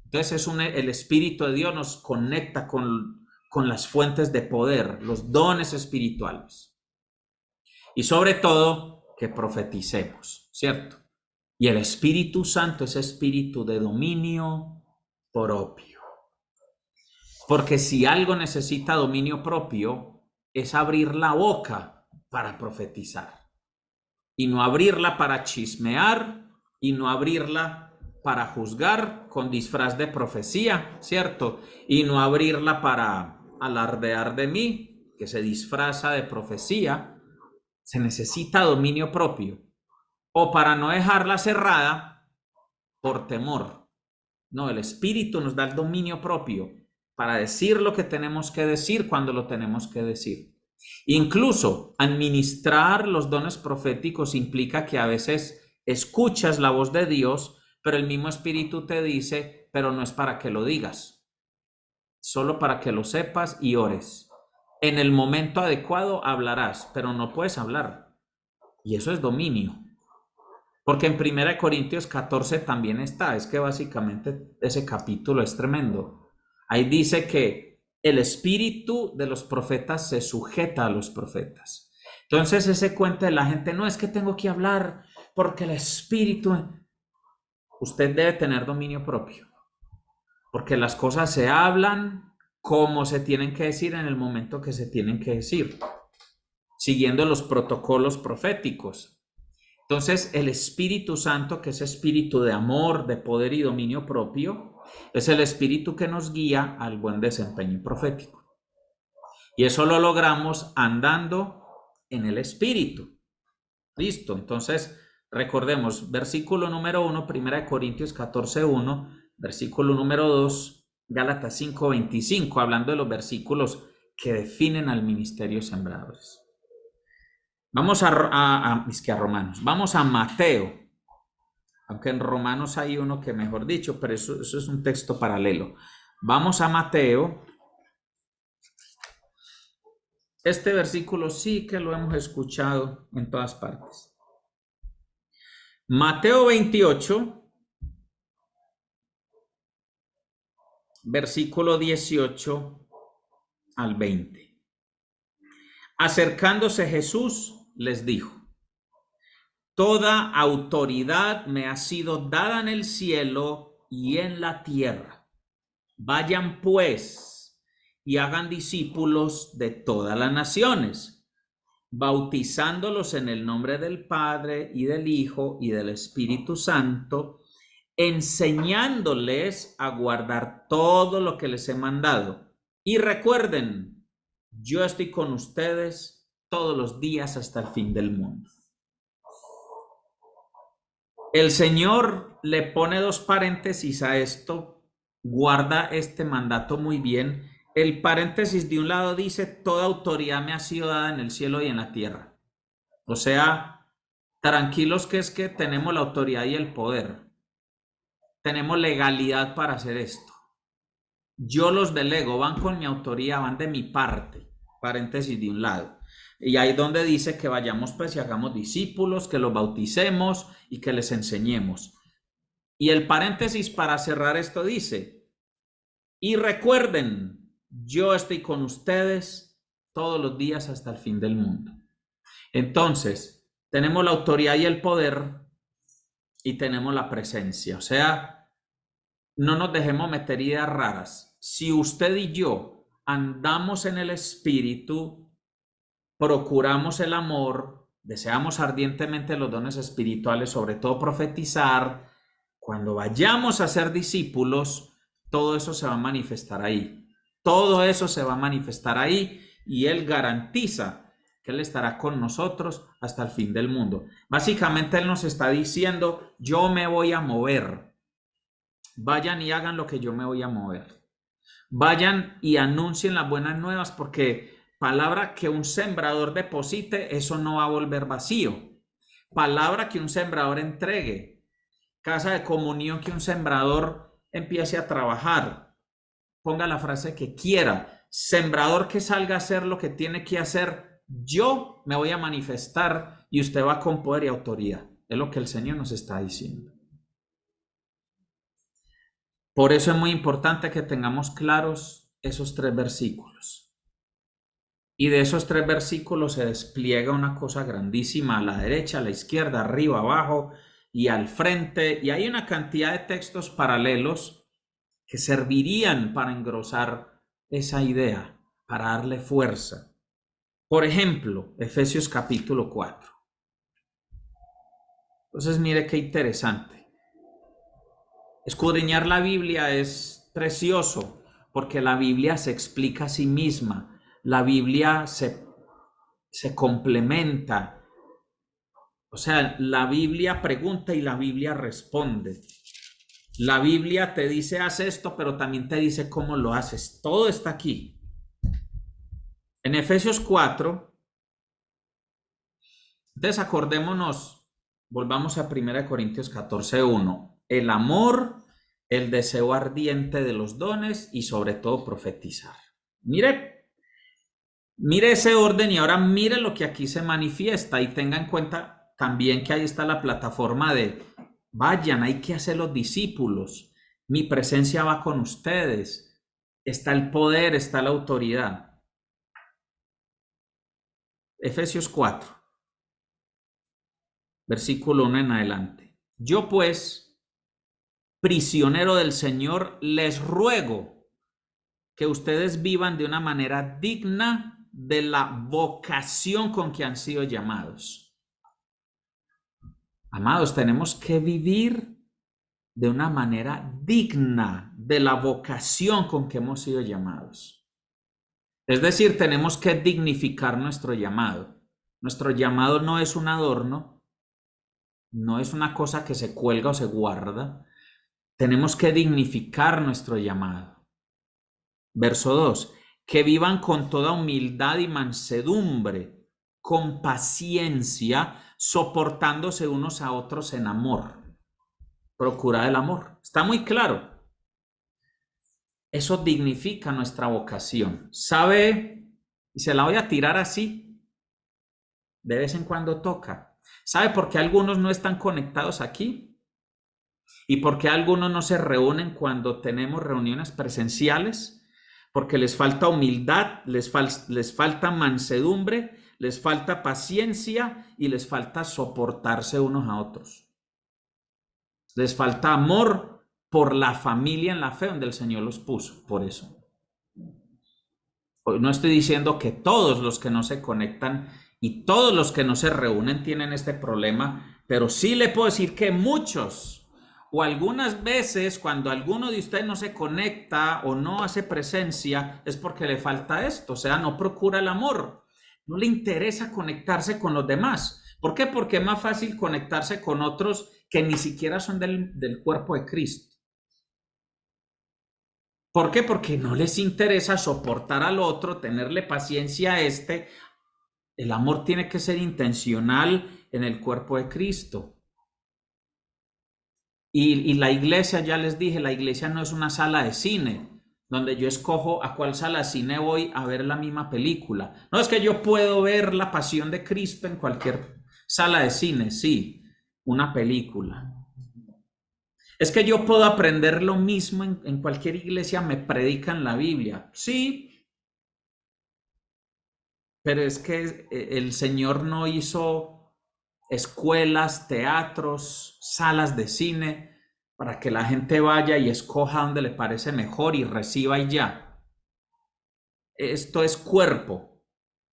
Speaker 1: Entonces el Espíritu de Dios nos conecta con las fuentes de poder, los dones espirituales. Y sobre todo, que profeticemos, ¿cierto? Y el Espíritu Santo es espíritu de dominio propio. Porque si algo necesita dominio propio, es abrir la boca para profetizar. Y no abrirla para chismear, y no abrirla para juzgar con disfraz de profecía, ¿cierto? Y no abrirla para alardear de mí, que se disfraza de profecía. Se necesita dominio propio. O para no dejarla cerrada por temor. No, el Espíritu nos da el dominio propio para decir lo que tenemos que decir cuando lo tenemos que decir. Incluso administrar los dones proféticos implica que a veces escuchas la voz de Dios, pero el mismo Espíritu te dice, pero no es para que lo digas, solo para que lo sepas y ores. En el momento adecuado hablarás, pero no puedes hablar. Y eso es dominio. Porque en 1 Corintios 14 también está, es que básicamente ese capítulo es tremendo. Ahí dice que el espíritu de los profetas se sujeta a los profetas. Entonces ese cuento de la gente, no es que tengo que hablar porque el espíritu... Usted debe tener dominio propio, porque las cosas se hablan como se tienen que decir en el momento que se tienen que decir, siguiendo los protocolos proféticos. Entonces, el Espíritu Santo, que es espíritu de amor, de poder y dominio propio, es el espíritu que nos guía al buen desempeño profético. Y eso lo logramos andando en el Espíritu. Listo, entonces recordemos, versículo número 1, 1 Corintios 14, 1, versículo número 2, Gálatas 5, 25, hablando de los versículos que definen al ministerio sembradores. Vamos a Romanos, vamos a Mateo, aunque en Romanos hay uno que mejor dicho, pero eso es un texto paralelo. Vamos a Mateo. Este versículo sí que lo hemos escuchado en todas partes. Mateo 28, versículo 18 al 20. Acercándose Jesús les dijo: toda autoridad me ha sido dada en el cielo y en la tierra. Vayan pues y hagan discípulos de todas las naciones, bautizándolos en el nombre del Padre y del Hijo y del Espíritu Santo, enseñándoles a guardar todo lo que les he mandado. Y recuerden, yo estoy con ustedes todos los días hasta el fin del mundo. El Señor le pone 2 paréntesis a esto, guarda este mandato muy bien. El paréntesis de un lado dice, toda autoridad me ha sido dada en el cielo y en la tierra. O sea, tranquilos que es que tenemos la autoridad y el poder. Tenemos legalidad para hacer esto. Yo los delego, van con mi autoría, van de mi parte. Paréntesis de un lado. Y ahí donde dice que vayamos pues y hagamos discípulos, que los bauticemos y que les enseñemos. Y el paréntesis para cerrar esto dice, y recuerden, yo estoy con ustedes todos los días hasta el fin del mundo. Entonces, tenemos la autoridad y el poder y tenemos la presencia. O sea, no nos dejemos meter ideas raras. Si usted y yo andamos en el Espíritu, procuramos el amor, deseamos ardientemente los dones espirituales, sobre todo profetizar, cuando vayamos a ser discípulos, todo eso se va a manifestar ahí. Todo eso se va a manifestar ahí y Él garantiza que Él estará con nosotros hasta el fin del mundo. Básicamente Él nos está diciendo, yo me voy a mover. Vayan y hagan lo que yo me voy a mover. Vayan y anuncien las buenas nuevas, porque palabra que un sembrador deposite, eso no va a volver vacío. Palabra que un sembrador entregue, casa de comunión que un sembrador empiece a trabajar, ponga la frase que quiera, sembrador que salga a hacer lo que tiene que hacer, yo me voy a manifestar y usted va con poder y autoridad. Es lo que el Señor nos está diciendo. Por eso es muy importante que tengamos claros esos 3 versículos. Y de esos 3 versículos se despliega una cosa grandísima a la derecha, a la izquierda, arriba, abajo y al frente. Y hay una cantidad de textos paralelos que servirían para engrosar esa idea, para darle fuerza. Por ejemplo, Efesios capítulo 4. Entonces, mire qué interesante. Escudriñar la Biblia es precioso porque la Biblia se explica a sí misma. La Biblia se complementa. O sea, la Biblia pregunta y la Biblia responde. La Biblia te dice haz esto, pero también te dice cómo lo haces. Todo está aquí. En Efesios 4, entonces acordémonos, volvamos a 1 Corintios 14:1. El amor, el deseo ardiente de los dones y sobre todo profetizar. Mire ese orden y ahora mire lo que aquí se manifiesta y tenga en cuenta también que ahí está la plataforma de vayan, hay que hacer los discípulos. Mi presencia va con ustedes. Está el poder, está la autoridad. Efesios 4, versículo 1 en adelante. Yo pues, prisionero del Señor, les ruego que ustedes vivan de una manera digna de la vocación con que han sido llamados. Amados, tenemos que vivir de una manera digna de la vocación con que hemos sido llamados. Es decir, tenemos que dignificar nuestro llamado. Nuestro llamado no es un adorno, no es una cosa que se cuelga o se guarda. Tenemos que dignificar nuestro llamado. Verso 2. Que vivan con toda humildad y mansedumbre, con paciencia, soportándose unos a otros en amor. Procura el amor. Está muy claro. Eso dignifica nuestra vocación. ¿Sabe? Y se la voy a tirar así. De vez en cuando toca. ¿Sabe por qué algunos no están conectados aquí? ¿Y por qué algunos no se reúnen cuando tenemos reuniones presenciales? Porque les falta humildad, les falta mansedumbre, les falta paciencia y les falta soportarse unos a otros. Les falta amor por la familia en la fe donde el Señor los puso, por eso. No estoy diciendo que todos los que no se conectan y todos los que no se reúnen tienen este problema, pero sí le puedo decir que muchos o algunas veces cuando alguno de ustedes no se conecta o no hace presencia es porque le falta esto, o sea, no procura el amor, no le interesa conectarse con los demás. ¿Por qué? Porque es más fácil conectarse con otros que ni siquiera son del cuerpo de Cristo. ¿Por qué? Porque no les interesa soportar al otro, tenerle paciencia a este. El amor tiene que ser intencional en el cuerpo de Cristo. Y la iglesia, ya les dije, la iglesia no es una sala de cine. donde yo escojo a cuál sala de cine voy a ver la misma película. No es que yo puedo ver La Pasión de Cristo en cualquier sala de cine, sí, una película. Es que yo puedo aprender lo mismo en cualquier iglesia, me predican la Biblia, sí, pero es que el Señor no hizo escuelas, teatros, salas de cine para que la gente vaya y escoja donde le parece mejor y reciba y ya. Esto es cuerpo.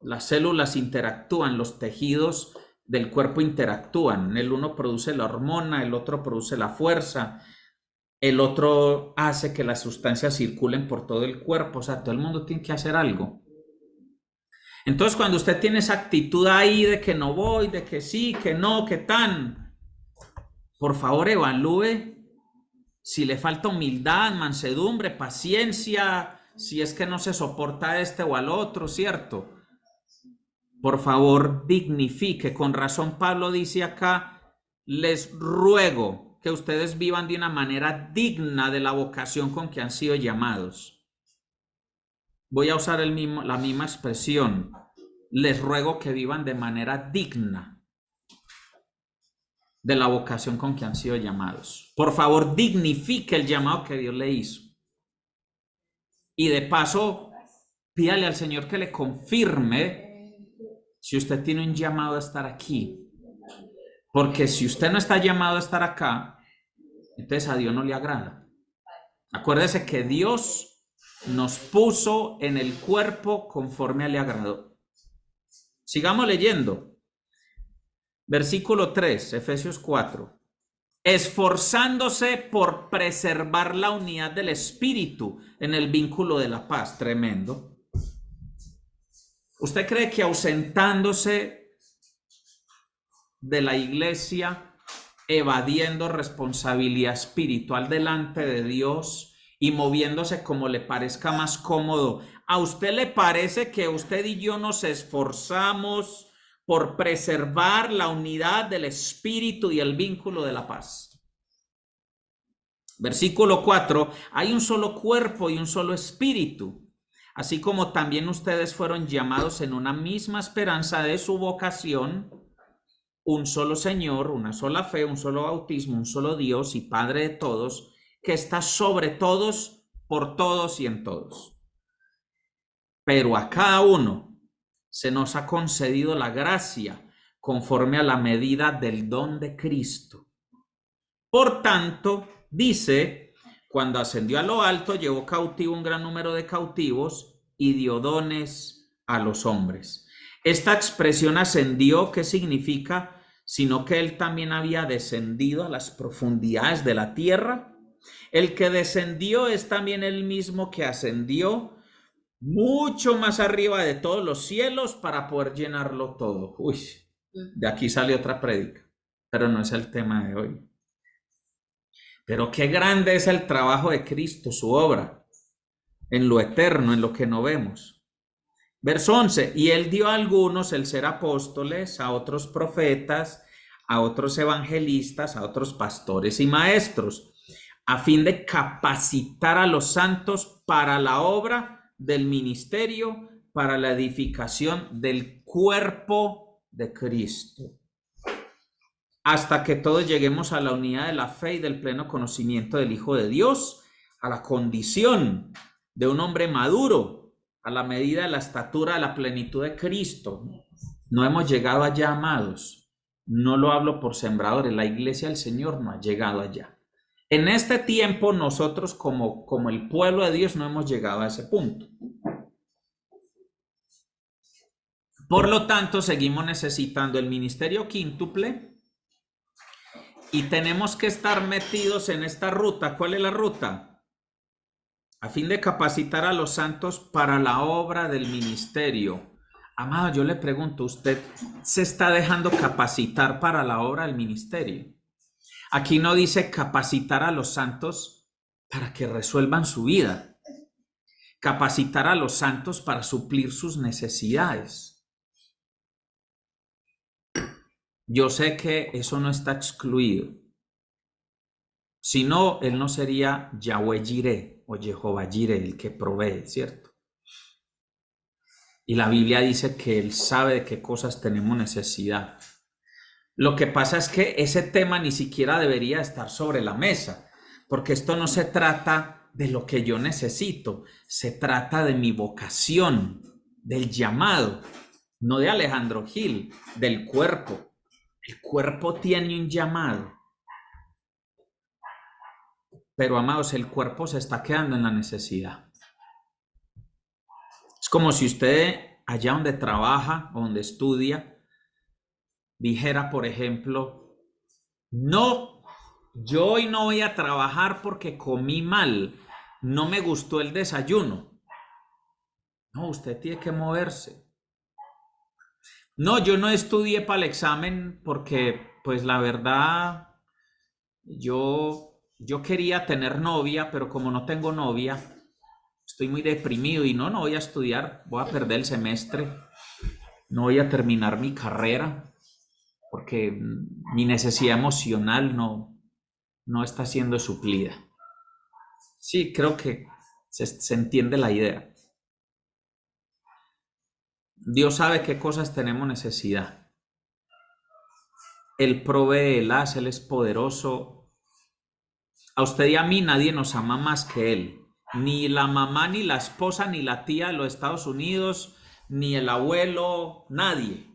Speaker 1: Las células interactúan, los tejidos del cuerpo interactúan. El uno produce la hormona, el otro produce la fuerza, el otro hace que las sustancias circulen por todo el cuerpo. O sea, todo el mundo tiene que hacer algo. Entonces, cuando usted tiene esa actitud ahí de que no voy, de que sí, que no, que tan, por favor evalúe si le falta humildad, mansedumbre, paciencia, si es que no se soporta a este o al otro, ¿cierto? Por favor, dignifique. Con razón Pablo dice acá, les ruego que ustedes vivan de una manera digna de la vocación con que han sido llamados. Voy a usar la misma expresión. Les ruego que vivan de manera digna de la vocación con que han sido llamados. Por favor, dignifique el llamado que Dios le hizo. Y de paso, pídale al Señor que le confirme si usted tiene un llamado a estar aquí. Porque si usted no está llamado a estar acá, entonces a Dios no le agrada. Acuérdese que Dios nos puso en el cuerpo conforme le agradó. Sigamos leyendo. Versículo 3, Efesios 4. Esforzándose por preservar la unidad del espíritu en el vínculo de la paz. Tremendo. ¿Usted cree que ausentándose de la iglesia, evadiendo responsabilidad espiritual delante de Dios y moviéndose como le parezca más cómodo, a usted le parece que usted y yo nos esforzamos por preservar la unidad del espíritu y el vínculo de la paz? Versículo 4, hay un solo cuerpo y un solo espíritu, así como también ustedes fueron llamados en una misma esperanza de su vocación, un solo Señor, una sola fe, un solo bautismo, un solo Dios y Padre de todos, que está sobre todos, por todos y en todos. Pero a cada uno se nos ha concedido la gracia conforme a la medida del don de Cristo. Por tanto, dice, cuando ascendió a lo alto, llevó cautivo un gran número de cautivos y dio dones a los hombres. Esta expresión ascendió, ¿qué significa? Sino que él también había descendido a las profundidades de la tierra. El que descendió es también el mismo que ascendió mucho más arriba de todos los cielos para poder llenarlo todo. Uy, de aquí sale otra prédica, pero no es el tema de hoy. Pero qué grande es el trabajo de Cristo, su obra, en lo eterno, en lo que no vemos. Verso 11, y él dio a algunos el ser apóstoles, a otros profetas, a otros evangelistas, a otros pastores y maestros, a fin de capacitar a los santos para la obra del ministerio, para la edificación del cuerpo de Cristo, hasta que todos lleguemos a la unidad de la fe y del pleno conocimiento del Hijo de Dios, a la condición de un hombre maduro, a la medida de la estatura de la plenitud de Cristo. No hemos llegado allá, amados. No lo hablo por sembradores. La iglesia del Señor no ha llegado allá. En este tiempo nosotros como el pueblo de Dios no hemos llegado a ese punto. Por lo tanto, seguimos necesitando el ministerio quíntuple y tenemos que estar metidos en esta ruta. ¿Cuál es la ruta? A fin de capacitar a los santos para la obra del ministerio. Amado, yo le pregunto, ¿usted se está dejando capacitar para la obra del ministerio? Aquí no dice capacitar a los santos para que resuelvan su vida. Capacitar a los santos para suplir sus necesidades. Yo sé que eso no está excluido. Si no, él no sería Yahweh Jireh. o Jehová Jireh, el que provee, ¿cierto? Y la Biblia dice que Él sabe de qué cosas tenemos necesidad. Lo que pasa es que ese tema ni siquiera debería estar sobre la mesa, porque esto no se trata de lo que yo necesito, se trata de mi vocación, del llamado, no de Alejandro Gil, del cuerpo. El cuerpo tiene un llamado, pero amados, el cuerpo se está quedando en la necesidad. Es como si usted allá donde trabaja o donde estudia dijera, por ejemplo, no, yo hoy no voy a trabajar porque comí mal, no me gustó el desayuno. No, usted tiene que moverse. No, yo no estudié para el examen porque, pues la verdad, yo quería tener novia, pero como no tengo novia, estoy muy deprimido y no voy a estudiar, voy a perder el semestre, no voy a terminar mi carrera porque mi necesidad emocional no está siendo suplida. Sí, creo que se entiende la idea. Dios sabe qué cosas tenemos necesidad. Él provee, Él hace, Él es poderoso. A usted y a mí nadie nos ama más que Él. Ni la mamá, ni la esposa, ni la tía de los Estados Unidos, ni el abuelo, nadie.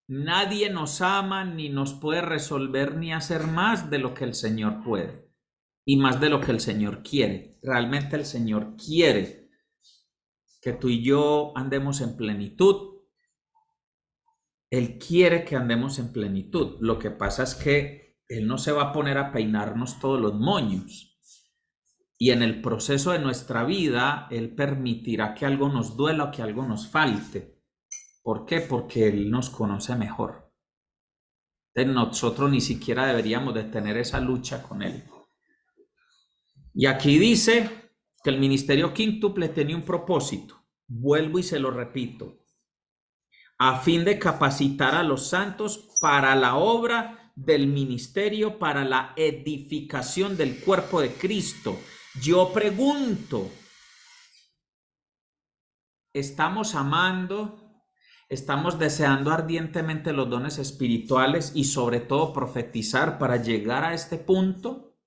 Speaker 1: Nadie nos ama ni nos puede resolver ni hacer más de lo que el Señor puede y más de lo que el Señor quiere. Realmente el Señor quiere que tú y yo andemos en plenitud. Él quiere que andemos en plenitud. Lo que pasa es que Él no se va a poner a peinarnos todos los moños. Y en el proceso de nuestra vida, Él permitirá que algo nos duela o que algo nos falte. ¿Por qué? Porque Él nos conoce mejor. Entonces nosotros ni siquiera deberíamos de tener esa lucha con Él. Y aquí dice que el ministerio quíntuple tenía un propósito. Vuelvo y se lo repito. A fin de capacitar a los santos para la obra del ministerio, para la edificación del cuerpo de Cristo. Yo pregunto, ¿estamos amando? ¿Estamos deseando ardientemente los dones espirituales y sobre todo profetizar para llegar a este punto?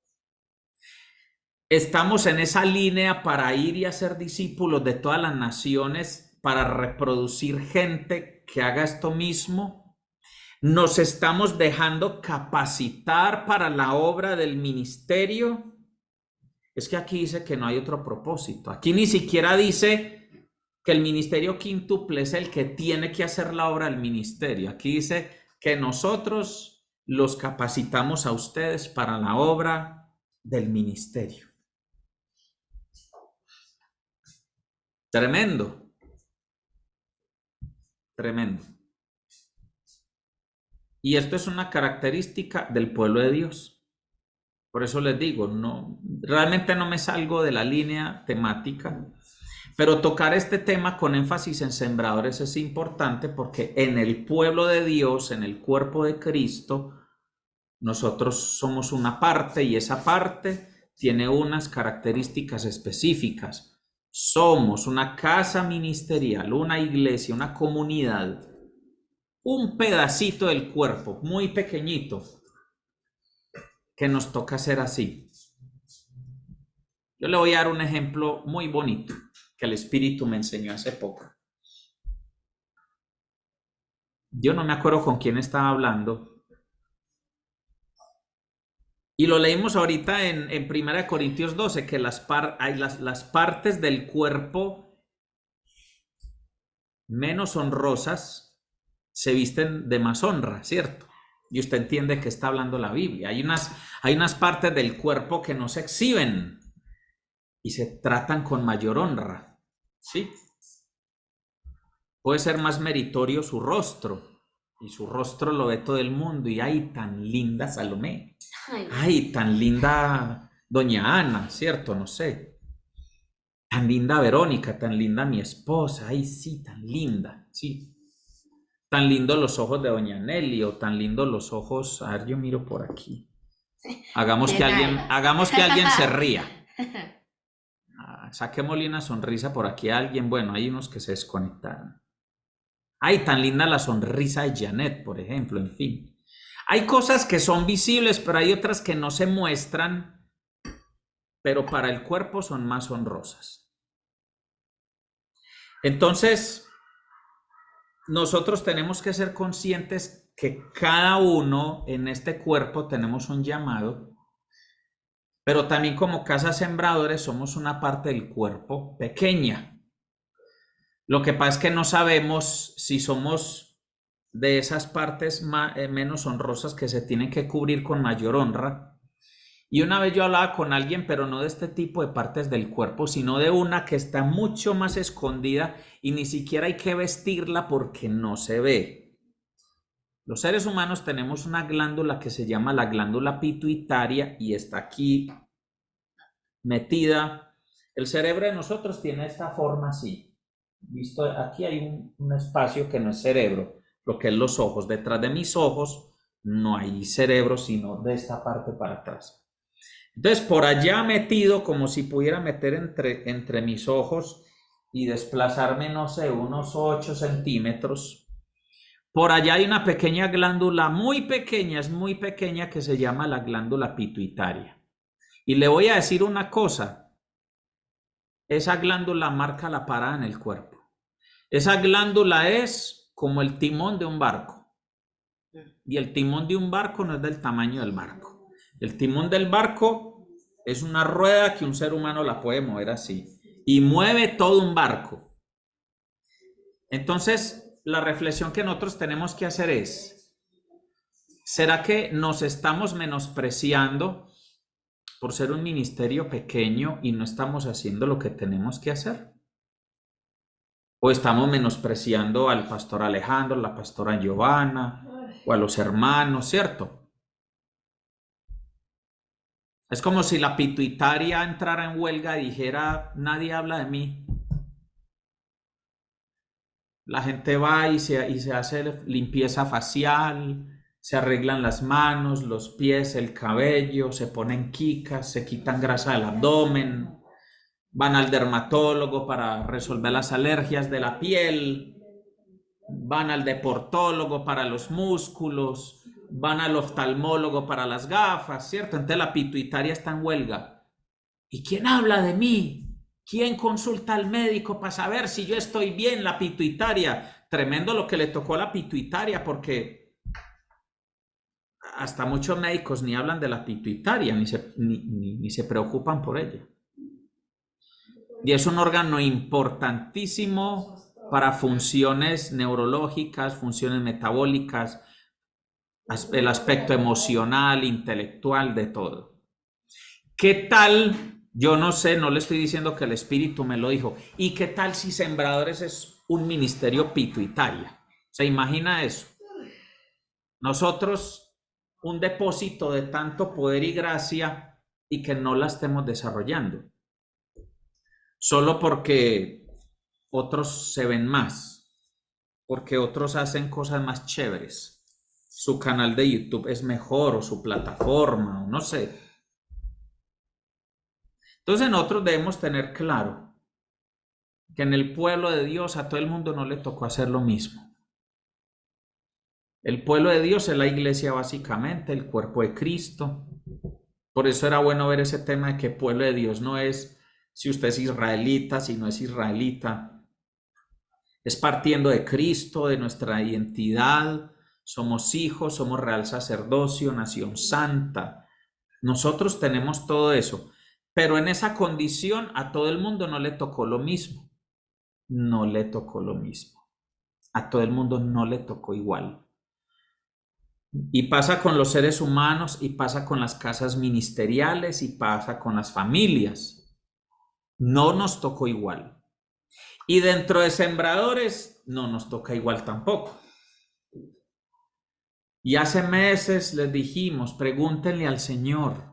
Speaker 1: ¿Estamos en esa línea para ir y hacer discípulos de todas las naciones, para reproducir gente que haga esto mismo? ¿Nos estamos dejando capacitar para la obra del ministerio? Es que aquí dice que no hay otro propósito. Aquí ni siquiera dice que el ministerio quíntuple es el que tiene que hacer la obra del ministerio. Aquí dice que nosotros los capacitamos a ustedes para la obra del ministerio. Tremendo. Tremendo. Y esto es una característica del pueblo de Dios. Por eso les digo, realmente no me salgo de la línea temática, pero tocar este tema con énfasis en sembradores es importante porque en el pueblo de Dios, en el cuerpo de Cristo, nosotros somos una parte y esa parte tiene unas características específicas. Somos una casa ministerial, una iglesia, una comunidad, un pedacito del cuerpo muy pequeñito que nos toca hacer así. Yo le voy a dar un ejemplo muy bonito que el Espíritu me enseñó hace poco. Yo no me acuerdo con quién estaba hablando. Y lo leímos ahorita en 1 Corintios 12, que las partes del cuerpo menos honrosas se visten de más honra, ¿cierto? Y usted entiende que está hablando la Biblia. Hay unas partes del cuerpo que no se exhiben y se tratan con mayor honra, ¿sí? Puede ser más meritorio su rostro, y su rostro lo ve todo el mundo, y ¡ay, tan linda Salomé! ¡Ay, tan linda doña Ana! ¿Cierto? No sé. Tan linda Verónica, tan linda mi esposa, ¡ay, sí, tan linda! Sí. Tan lindos los ojos de doña Nelly, o tan lindos los ojos... A ver, yo miro por aquí. Hagamos que alguien se ría. Saquémosle una sonrisa por aquí a alguien. Bueno, hay unos que se desconectaron. Ay, tan linda la sonrisa de Janet, por ejemplo, en fin. Hay cosas que son visibles, pero hay otras que no se muestran, pero para el cuerpo son más honrosas. Entonces, nosotros tenemos que ser conscientes que cada uno en este cuerpo tenemos un llamado, pero también como casa sembradores somos una parte del cuerpo pequeña. Lo que pasa es que no sabemos si somos de esas partes menos honrosas que se tienen que cubrir con mayor honra. Y una vez yo hablaba con alguien, pero no de este tipo de partes del cuerpo, sino de una que está mucho más escondida y ni siquiera hay que vestirla porque no se ve. Los seres humanos tenemos una glándula que se llama la glándula pituitaria y está aquí metida. El cerebro de nosotros tiene esta forma así. Visto, aquí hay un espacio que no es cerebro, lo que es los ojos. Detrás de mis ojos no hay cerebro, sino de esta parte para atrás. Entonces, por allá metido, como si pudiera meter entre mis ojos y desplazarme, no sé, unos 8 centímetros, por allá hay una pequeña glándula muy pequeña, es muy pequeña, que se llama la glándula pituitaria. Y le voy a decir una cosa, esa glándula marca la parada en el cuerpo. Esa glándula es como el timón de un barco. Y el timón de un barco no es del tamaño del barco. El timón del barco es una rueda que un ser humano la puede mover así. Y mueve todo un barco. Entonces, la reflexión que nosotros tenemos que hacer es, ¿será que nos estamos menospreciando por ser un ministerio pequeño y no estamos haciendo lo que tenemos que hacer? ¿O estamos menospreciando al pastor Alejandro, la pastora Giovanna o a los hermanos, cierto? Es como si la pituitaria entrara en huelga y dijera, nadie habla de mí. La gente va y se hace limpieza facial, se arreglan las manos, los pies, el cabello, se ponen quicas, se quitan grasa del abdomen, van al dermatólogo para resolver las alergias de la piel, van al deportólogo para los músculos, van al oftalmólogo para las gafas, ¿cierto? Entonces la pituitaria está en huelga. ¿Y quién habla de mí? ¿Quién consulta al médico para saber si yo estoy bien? La pituitaria. Tremendo lo que le tocó a la pituitaria, porque hasta muchos médicos ni hablan de la pituitaria, ni se preocupan por ella. Y es un órgano importantísimo para funciones neurológicas, funciones metabólicas, el aspecto emocional, intelectual, de todo. ¿Qué tal? Yo no sé, no le estoy diciendo que el Espíritu me lo dijo. ¿Y qué tal si Sembradores es un ministerio pituitaria? ¿Se imagina eso? Nosotros, un depósito de tanto poder y gracia y que no la estemos desarrollando. Solo porque otros se ven más, porque otros hacen cosas más chéveres. Su canal de YouTube es mejor, o su plataforma, o no sé. Entonces nosotros debemos tener claro que en el pueblo de Dios a todo el mundo no le tocó hacer lo mismo. El pueblo de Dios es la iglesia básicamente, el cuerpo de Cristo. Por eso era bueno ver ese tema de que pueblo de Dios no es si usted es israelita, si no es israelita. Es partiendo de Cristo, de nuestra identidad. Somos hijos, somos real sacerdocio, nación santa. Nosotros tenemos todo eso. Pero en esa condición a todo el mundo no le tocó lo mismo. No le tocó lo mismo. A todo el mundo no le tocó igual. Y pasa con los seres humanos, y pasa con las casas ministeriales, y pasa con las familias. No nos tocó igual. Y dentro de Sembradores no nos toca igual tampoco. Y hace meses les dijimos, pregúntenle al Señor,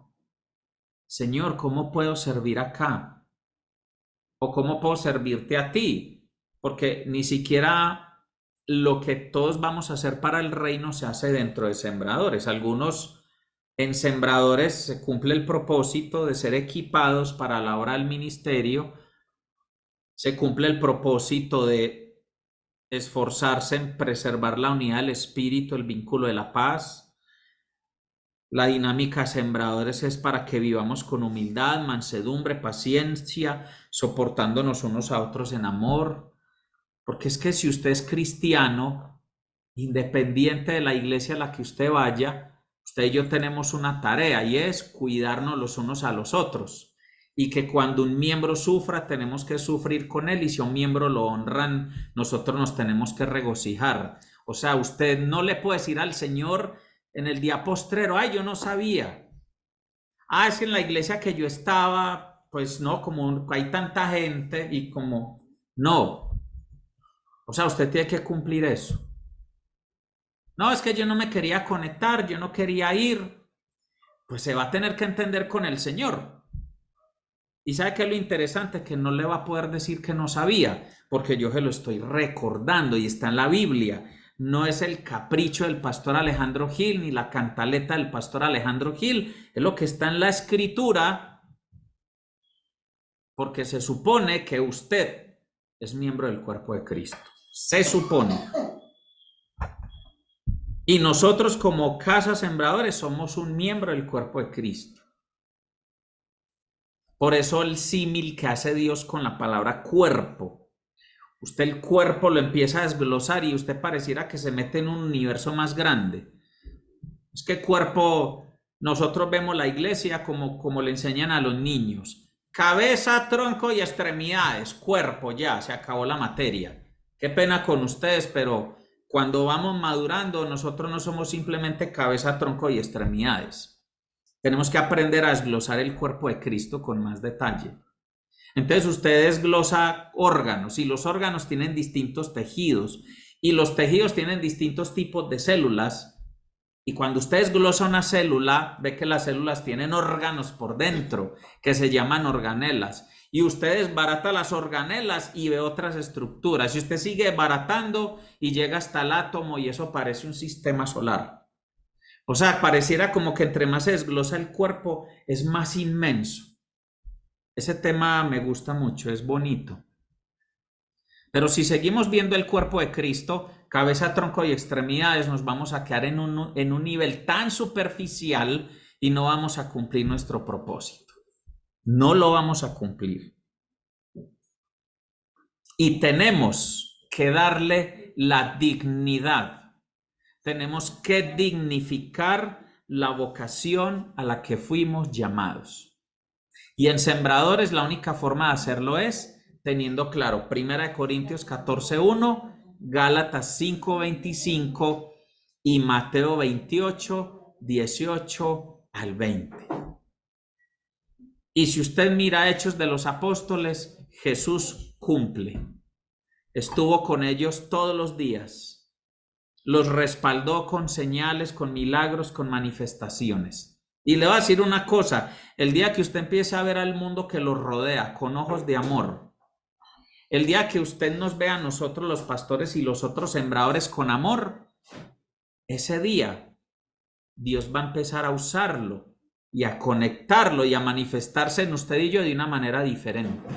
Speaker 1: Señor, ¿cómo puedo servir acá? ¿O cómo puedo servirte a ti? Porque ni siquiera lo que todos vamos a hacer para el reino se hace dentro de Sembradores. Algunos En Sembradores se cumple el propósito de ser equipados para la obra del ministerio, se cumple el propósito de esforzarse en preservar la unidad del espíritu, el vínculo de la paz. La dinámica de Sembradores es para que vivamos con humildad, mansedumbre, paciencia, soportándonos unos a otros en amor. Porque es que si usted es cristiano, independiente de la iglesia a la que usted vaya, usted y yo tenemos una tarea y es cuidarnos los unos a los otros. Y que cuando un miembro sufra, tenemos que sufrir con él, y si a un miembro lo honran, nosotros nos tenemos que regocijar. O sea, usted no le puede decir al Señor en el día postrero, ay, yo no sabía. Ah, es que en la iglesia que yo estaba, pues no, como hay tanta gente y como, no. O sea, usted tiene que cumplir eso. No, es que yo no me quería conectar, yo no quería ir. Pues se va a tener que entender con el Señor. Y sabe que lo interesante es que no le va a poder decir que no sabía, porque yo se lo estoy recordando y está en la Biblia. No es el capricho del pastor Alejandro Gil ni la cantaleta del pastor Alejandro Gil, es lo que está en la escritura, porque se supone que usted es miembro del cuerpo de Cristo. Se supone. Y nosotros como Casa Sembradores somos un miembro del cuerpo de Cristo. Por eso el símil que hace Dios con la palabra cuerpo. Usted el cuerpo lo empieza a desglosar y usted pareciera que se mete en un universo más grande. Es que cuerpo, nosotros vemos la iglesia como le enseñan a los niños. Cabeza, tronco y extremidades. Cuerpo, ya, se acabó la materia. Qué pena con ustedes, pero cuando vamos madurando, nosotros no somos simplemente cabeza, tronco y extremidades. Tenemos que aprender a desglosar el cuerpo de Cristo con más detalle. Entonces usted desglosa órganos y los órganos tienen distintos tejidos y los tejidos tienen distintos tipos de células. Y cuando usted desglosa una célula, ve que las células tienen órganos por dentro que se llaman organelas. Y usted desbarata las organelas y ve otras estructuras. Y usted sigue desbaratando y llega hasta el átomo y eso parece un sistema solar. O sea, pareciera como que entre más se desglosa el cuerpo es más inmenso. Ese tema me gusta mucho, es bonito. Pero si seguimos viendo el cuerpo de Cristo, cabeza, tronco y extremidades, nos vamos a quedar en un nivel tan superficial y no vamos a cumplir nuestro propósito. No lo vamos a cumplir. Y tenemos que darle la dignidad. Tenemos que dignificar la vocación a la que fuimos llamados. Y en Sembradores la única forma de hacerlo es teniendo claro 1 Corintios 14:1, Gálatas 5:25 y Mateo 28:18 al 20. Y si usted mira Hechos de los Apóstoles, Jesús cumple. Estuvo con ellos todos los días. Los respaldó con señales, con milagros, con manifestaciones. Y le voy a decir una cosa, el día que usted empiece a ver al mundo que lo rodea con ojos de amor, el día que usted nos vea a nosotros los pastores y los otros sembradores con amor, ese día Dios va a empezar a usarlo y a conectarlo y a manifestarse en usted y yo de una manera diferente.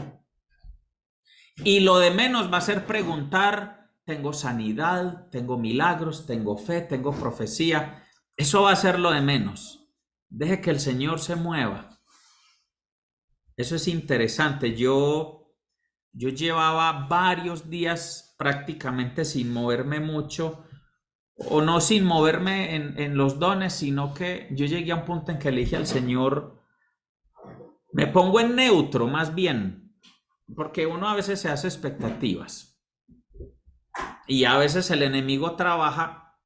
Speaker 1: Y lo de menos va a ser preguntar, tengo sanidad, tengo milagros, tengo fe, tengo profecía. Eso va a ser lo de menos. Deje que el Señor se mueva. Eso es interesante. Yo llevaba varios días prácticamente sin moverme mucho, o no sin moverme en los dones, sino que yo llegué a un punto en que le dije al Señor, me pongo en neutro más bien, porque uno a veces se hace expectativas. Y a veces el enemigo trabaja,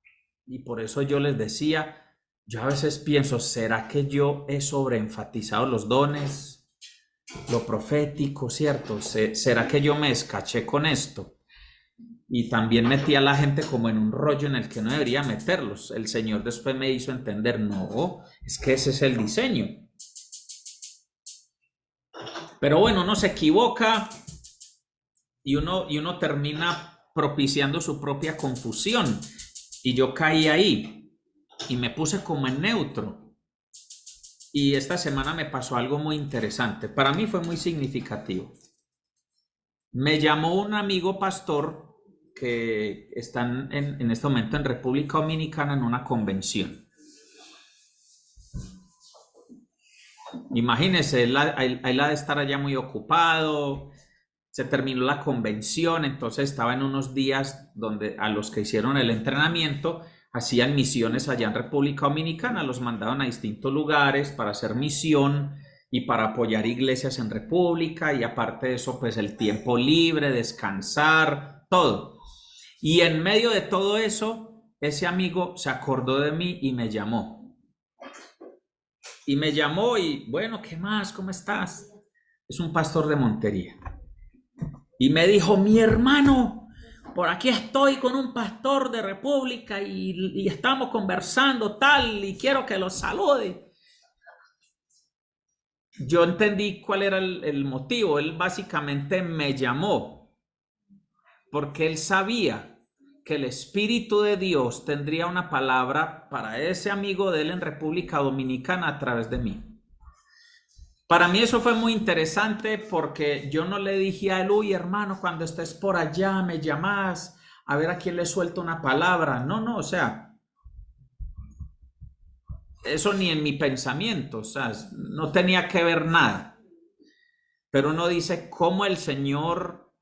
Speaker 1: y por eso yo les decía, yo a veces pienso, ¿será que yo he sobreenfatizado los dones, lo profético, cierto? ¿Será que yo me escaché con esto? Y también metí a la gente como en un rollo en el que no debería meterlos. El Señor después me hizo entender, no, es que ese es el diseño. Pero bueno, uno se equivoca y uno termina propiciando su propia confusión. Y yo caí ahí y me puse como en neutro. Y esta semana me pasó algo muy interesante. Para mí fue muy significativo. Me llamó un amigo pastor que está en este momento en República Dominicana en una convención. Imagínese, él ha de estar allá muy ocupado. Se terminó la convención, entonces estaba en unos días donde a los que hicieron el entrenamiento hacían misiones allá en República Dominicana, los mandaban a distintos lugares para hacer misión y para apoyar iglesias en República, y aparte de eso, pues el tiempo libre, descansar, todo. Y en medio de todo eso, ese amigo se acordó de mí y me llamó. Y bueno, ¿qué más? ¿Cómo estás? Es un pastor de Montería. Y me dijo, mi hermano, por aquí estoy con un pastor de República y estamos conversando tal y quiero que lo salude. Yo entendí cuál era el motivo. Él básicamente me llamó porque él sabía que el Espíritu de Dios tendría una palabra para ese amigo de él en República Dominicana a través de mí. Para mí eso fue muy interesante porque yo no le dije a él, uy, hermano, cuando estés por allá me llamas a ver a quién le suelto una palabra. No, o sea, eso ni en mi pensamiento, o sea, no tenía que ver nada. Pero uno dice cómo el Señor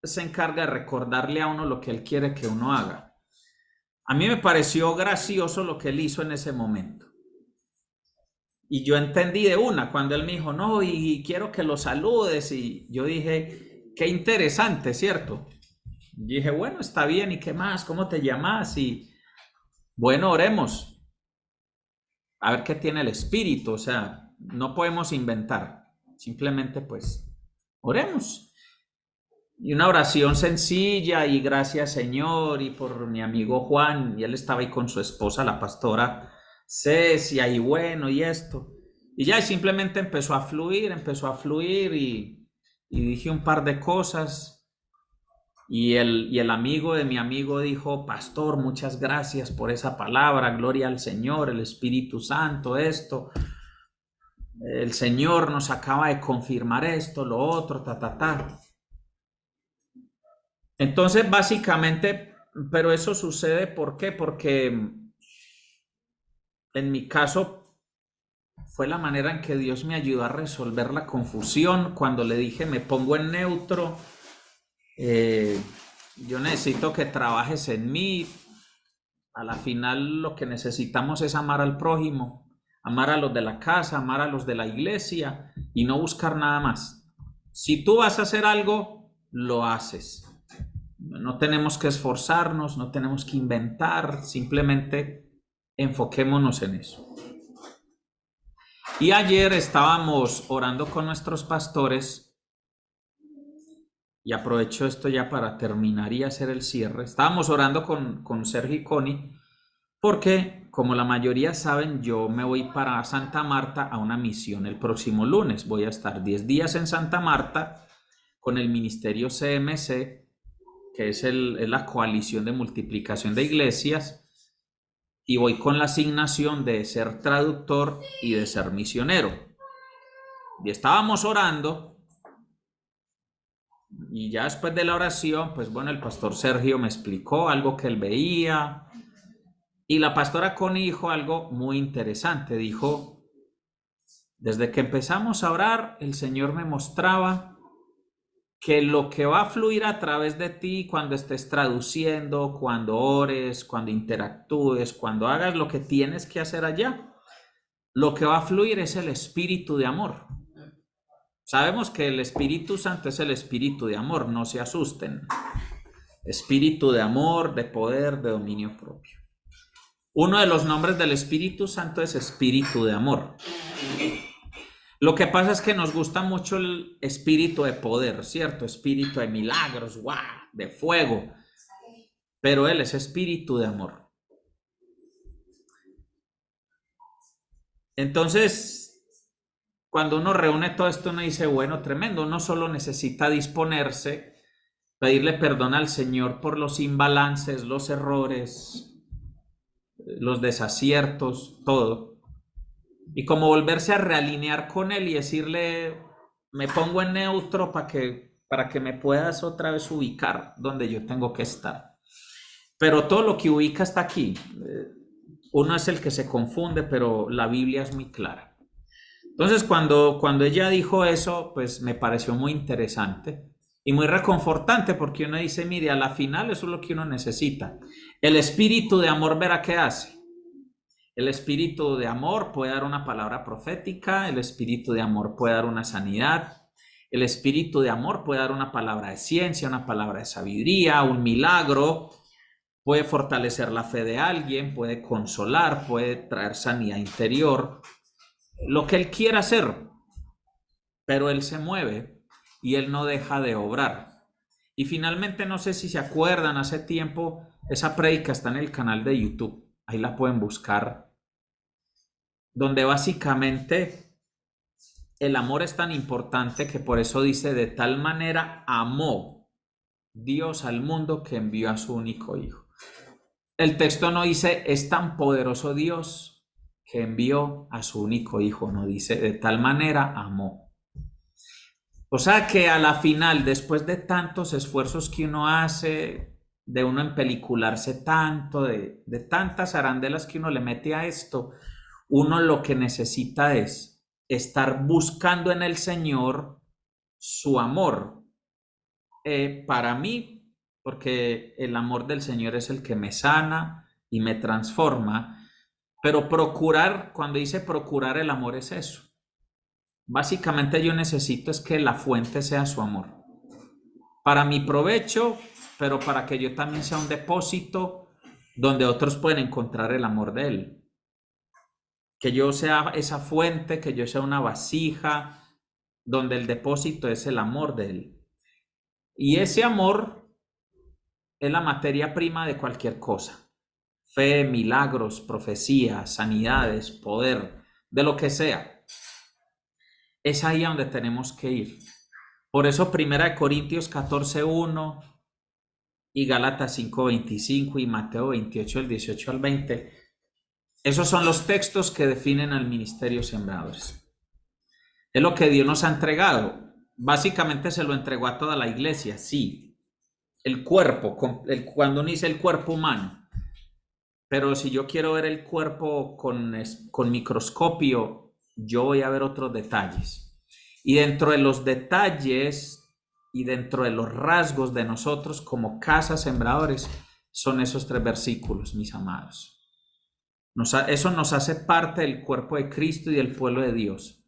Speaker 1: se encarga de recordarle a uno lo que Él quiere que uno haga. A mí me pareció gracioso lo que Él hizo en ese momento. Y yo entendí de una cuando él me dijo, no, y quiero que lo saludes. Y yo dije, qué interesante, ¿cierto? Y dije, bueno, está bien, ¿y qué más? ¿Cómo te llamas? Y bueno, oremos. A ver qué tiene el Espíritu. O sea, no podemos inventar. Simplemente, pues, oremos. Y una oración sencilla y gracias, Señor, y por mi amigo Juan. Y él estaba ahí con su esposa, la pastora Cecia, y bueno, y esto. Y ya simplemente empezó a fluir y dije un par de cosas. Y el amigo de mi amigo dijo, pastor, muchas gracias por esa palabra, gloria al Señor, el Espíritu Santo, esto. El Señor nos acaba de confirmar esto, lo otro, ta. Entonces, básicamente, pero eso sucede, ¿por qué? Porque en mi caso fue la manera en que Dios me ayudó a resolver la confusión cuando le dije, me pongo en neutro, yo necesito que trabajes en mí. A la final lo que necesitamos es amar al prójimo, amar a los de la casa, amar a los de la iglesia y no buscar nada más. Si tú vas a hacer algo, lo haces. No tenemos que esforzarnos, no tenemos que inventar, simplemente enfoquémonos en eso. Y ayer estábamos orando con nuestros pastores, y aprovecho esto ya para terminar y hacer el cierre. Estábamos orando con Sergio y Connie, porque como la mayoría saben, yo me voy para Santa Marta a una misión el próximo lunes. Voy a estar 10 días en Santa Marta con el ministerio CMC, que es la coalición de multiplicación de iglesias, y voy con la asignación de ser traductor y de ser misionero. Y estábamos orando, y ya después de la oración, pues bueno, el pastor Sergio me explicó algo que él veía, y la pastora Connie dijo algo muy interesante. Dijo, desde que empezamos a orar, el Señor me mostraba que lo que va a fluir a través de ti cuando estés traduciendo, cuando ores, cuando interactúes, cuando hagas lo que tienes que hacer allá, lo que va a fluir es el espíritu de amor. Sabemos que el Espíritu Santo es el espíritu de amor, no se asusten. Espíritu de amor, de poder, de dominio propio. Uno de los nombres del Espíritu Santo es espíritu de amor. Lo que pasa es que nos gusta mucho el espíritu de poder, ¿cierto? Espíritu de milagros, ¡guau!, de fuego. Pero Él es espíritu de amor. Entonces, cuando uno reúne todo esto, uno dice, bueno, tremendo. Uno solo necesita disponerse, pedirle perdón al Señor por los imbalances, los errores, los desaciertos, todo. y como volverse a realinear con él y decirle, me pongo en neutro para que me puedas otra vez ubicar donde yo tengo que estar. Pero todo lo que ubica está aquí. Uno es el que se confunde, pero la Biblia es muy clara. Entonces, cuando ella dijo eso, pues me pareció muy interesante y muy reconfortante, porque uno dice, mire, a la final eso es lo que uno necesita. El espíritu de amor, verá qué hace. El espíritu de amor puede dar una palabra profética, el espíritu de amor puede dar una sanidad, el espíritu de amor puede dar una palabra de ciencia, una palabra de sabiduría, un milagro, puede fortalecer la fe de alguien, puede consolar, puede traer sanidad interior, lo que él quiera hacer, pero él se mueve y él no deja de obrar. Y finalmente, no sé si se acuerdan, hace tiempo esa prédica está en el canal de YouTube, ahí la pueden buscar, donde básicamente el amor es tan importante que por eso dice, de tal manera amó Dios al mundo que envió a su único hijo. El texto no dice, es tan poderoso Dios que envió a su único hijo, no dice, de tal manera amó. O sea que a la final, después de tantos esfuerzos que uno hace, de uno empelicularse tanto, de tantas arandelas que uno le mete a esto, uno lo que necesita es estar buscando en el Señor su amor. Para mí, porque el amor del Señor es el que me sana y me transforma, pero procurar, cuando dice procurar el amor es eso. Básicamente yo necesito es que la fuente sea su amor. Para mi provecho, pero para que yo también sea un depósito donde otros pueden encontrar el amor de Él. Que yo sea esa fuente, que yo sea una vasija donde el depósito es el amor de Él. Y ese amor es la materia prima de cualquier cosa. Fe, milagros, profecías, sanidades, poder, de lo que sea. Es ahí a donde tenemos que ir. Por eso 1 Corintios 14:1 y Gálatas 5:25 y Mateo 28, del 18 al 20. Esos son los textos que definen al ministerio Sembradores. Es lo que Dios nos ha entregado. Básicamente se lo entregó a toda la iglesia, sí. El cuerpo, cuando uno dice el cuerpo humano. Pero si yo quiero ver el cuerpo con microscopio, yo voy a ver otros detalles. Y dentro de los detalles y dentro de los rasgos de nosotros como casa sembradores, son esos 3 versículos, mis amados. Eso nos hace parte del cuerpo de Cristo y del pueblo de Dios.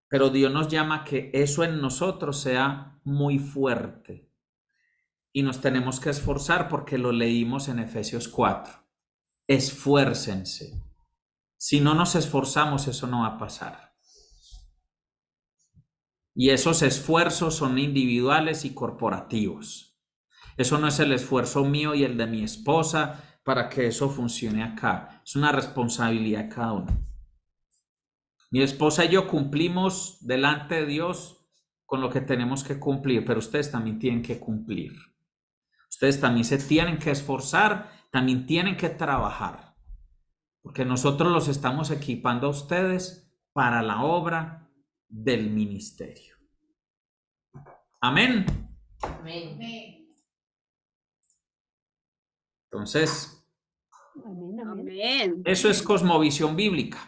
Speaker 1: Pero Dios nos llama a que eso en nosotros sea muy fuerte. Y nos tenemos que esforzar porque lo leímos en Efesios 4. Esfuércense. Si no nos esforzamos, eso no va a pasar. Y esos esfuerzos son individuales y corporativos. Eso no es el esfuerzo mío y el de mi esposa para que eso funcione acá. Es una responsabilidad de cada uno. Mi esposa y yo cumplimos delante de Dios con lo que tenemos que cumplir, pero ustedes también tienen que cumplir. Ustedes también se tienen que esforzar, también tienen que trabajar, porque nosotros los estamos equipando a ustedes para la obra del ministerio. Amén.
Speaker 2: Amén.
Speaker 1: Entonces,
Speaker 3: Amén.
Speaker 1: eso es cosmovisión bíblica.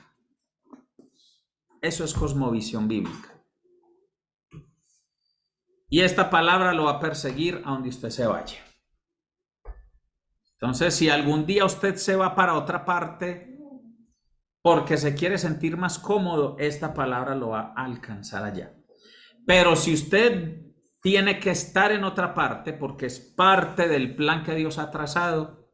Speaker 1: Eso es cosmovisión bíblica. Y esta palabra lo va a perseguir a donde usted se vaya. Entonces, si algún día usted se va para otra parte porque se quiere sentir más cómodo, esta palabra lo va a alcanzar allá. Pero si usted tiene que estar en otra parte porque es parte del plan que Dios ha trazado,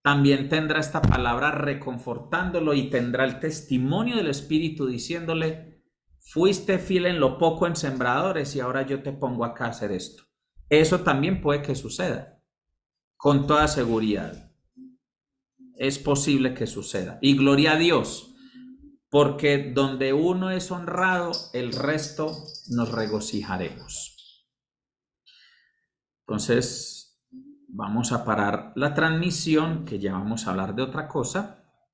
Speaker 1: también tendrá esta palabra reconfortándolo y tendrá el testimonio del Espíritu diciéndole, fuiste fiel en lo poco en sembradores y ahora yo te pongo acá a hacer esto. Eso también puede que suceda, con toda seguridad. Es posible que suceda. Y gloria a Dios, porque donde uno es honrado, el resto nos regocijaremos. Entonces, vamos a parar la transmisión, que ya vamos a hablar de otra cosa.